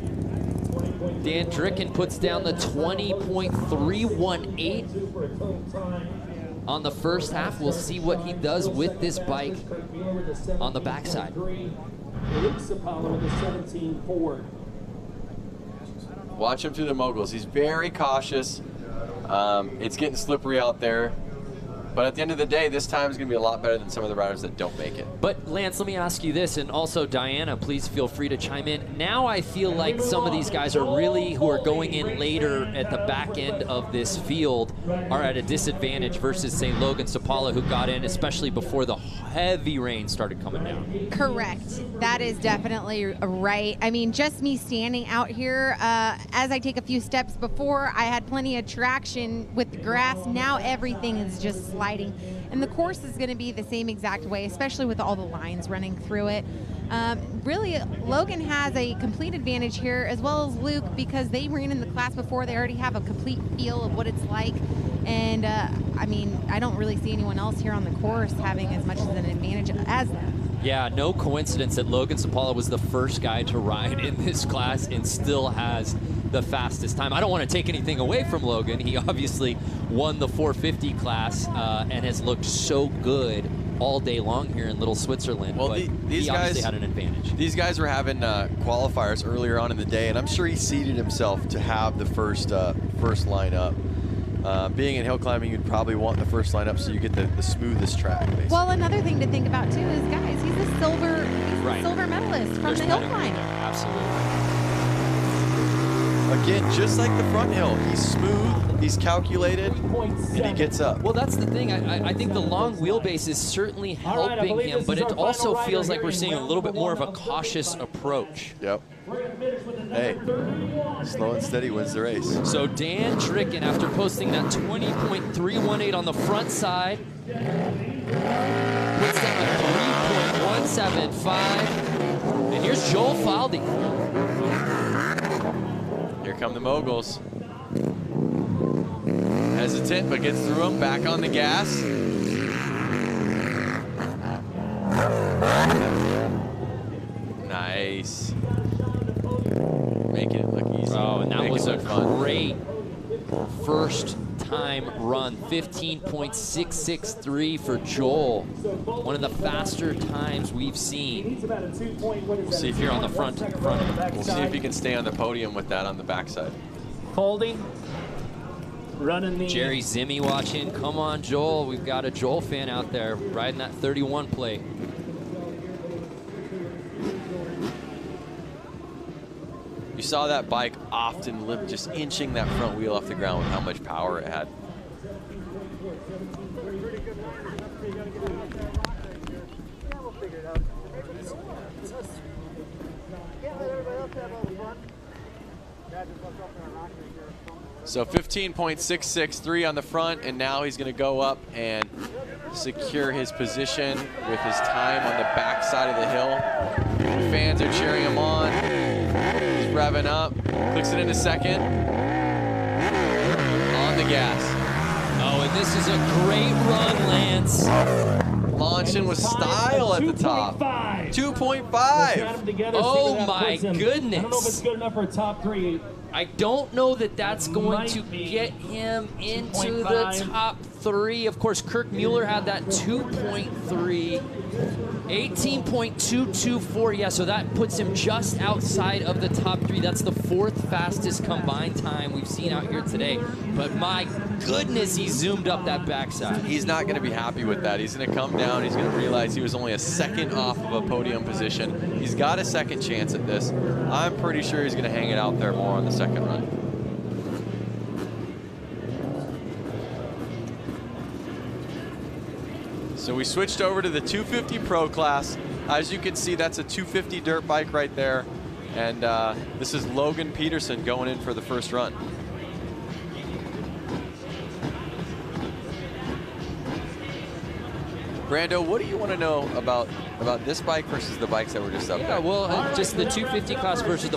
Dan Tricken puts down the 20.318 on the first half. We'll see what he does with this bike on the backside. Watch him through the moguls. He's very cautious. It's getting slippery out there. But at the end of the day, this time is going to be a lot better than some of the riders that don't make it. But Lance, let me ask you this, and also Diana, please feel free to chime in. Now I feel like some of these guys are really, who are going in later at the back end of this field, are at a disadvantage versus, say, Logan Sapala, who got in, especially before the heavy rain started coming down. Correct. That is definitely right. I mean, just me standing out here, as I take a few steps before, I had plenty of traction with the grass. Now everything is just sliding. And the course is going to be the same exact way, especially with all the lines running through it. Really, Logan has a complete advantage here, as well as Luke, because they ran in the class before. They already have a complete feel of what it's like. And, I mean, I don't really see anyone else here on the course having as much of an advantage as them. Yeah, no coincidence that Logan Sapala was the first guy to ride in this class and still has the fastest time. I don't want to take anything away from Logan. He obviously won the 450 class and has looked so good all day long here in Little Switzerland. Well, but these he obviously had an advantage. These guys were having qualifiers earlier on in the day, and I'm sure he seeded himself to have the first lineup. Being in hill climbing, you'd probably want the first lineup so you get the smoothest track, basically. Well, another thing to think about too is, guys, he's a silver medalist from the hill climb. Absolutely. Again, just like the front hill, he's smooth, he's calculated, and he gets up. Well, that's the thing. I think the long wheelbase is certainly helping him, but it also feels like we're seeing a little bit more of a cautious approach. Yep. Hey, slow and steady wins the race. So Dan Tricken, after posting that 20.318 on the front side, puts down a 3.175. And here's Joel Faldy. Here come the moguls. Hesitant, but gets through them. Back on the gas. Nice. Making it look easy. Oh, and that Making was a it fun. great first time run. 15.663 for Joel. One of the faster times we've seen. We'll see if you're on the front. We'll see if he can stay on the podium with that on the backside. Holding. Running the Jerry Zimmy watching. Come on, Joel. We've got a Joel fan out there riding that 31 plate. You saw that bike often just inching that front wheel off the ground with how much power it had. So 15.663 on the front, and now he's going to go up and secure his position with his time on the back side of the hill. Fans are cheering him on. He's revving up, clicks it into second. On the gas. Oh, and this is a great run, Lance. Launching with style at the top. 2.5. Oh my goodness. I don't know if it's good enough for a top 3. I don't know that that's going to get him into the top 3. Of course, Kirk Mueller had that 2.3. 18.224, yeah, so that puts him just outside of the top 3. That's the 4th fastest combined time we've seen out here today. But my goodness, he zoomed up that backside. He's not going to be happy with that. He's going to come down. He's going to realize he was only a second off of a podium position. He's got a second chance at this. I'm pretty sure he's going to hang it out there more on the second run. So we switched over to the 250 Pro class. As you can see, that's a 250 dirt bike right there. And this is Logan Peterson going in for the first run. Brando, what do you want to know about this bike versus the bikes that were just up there? Yeah, well, just the 250 class versus the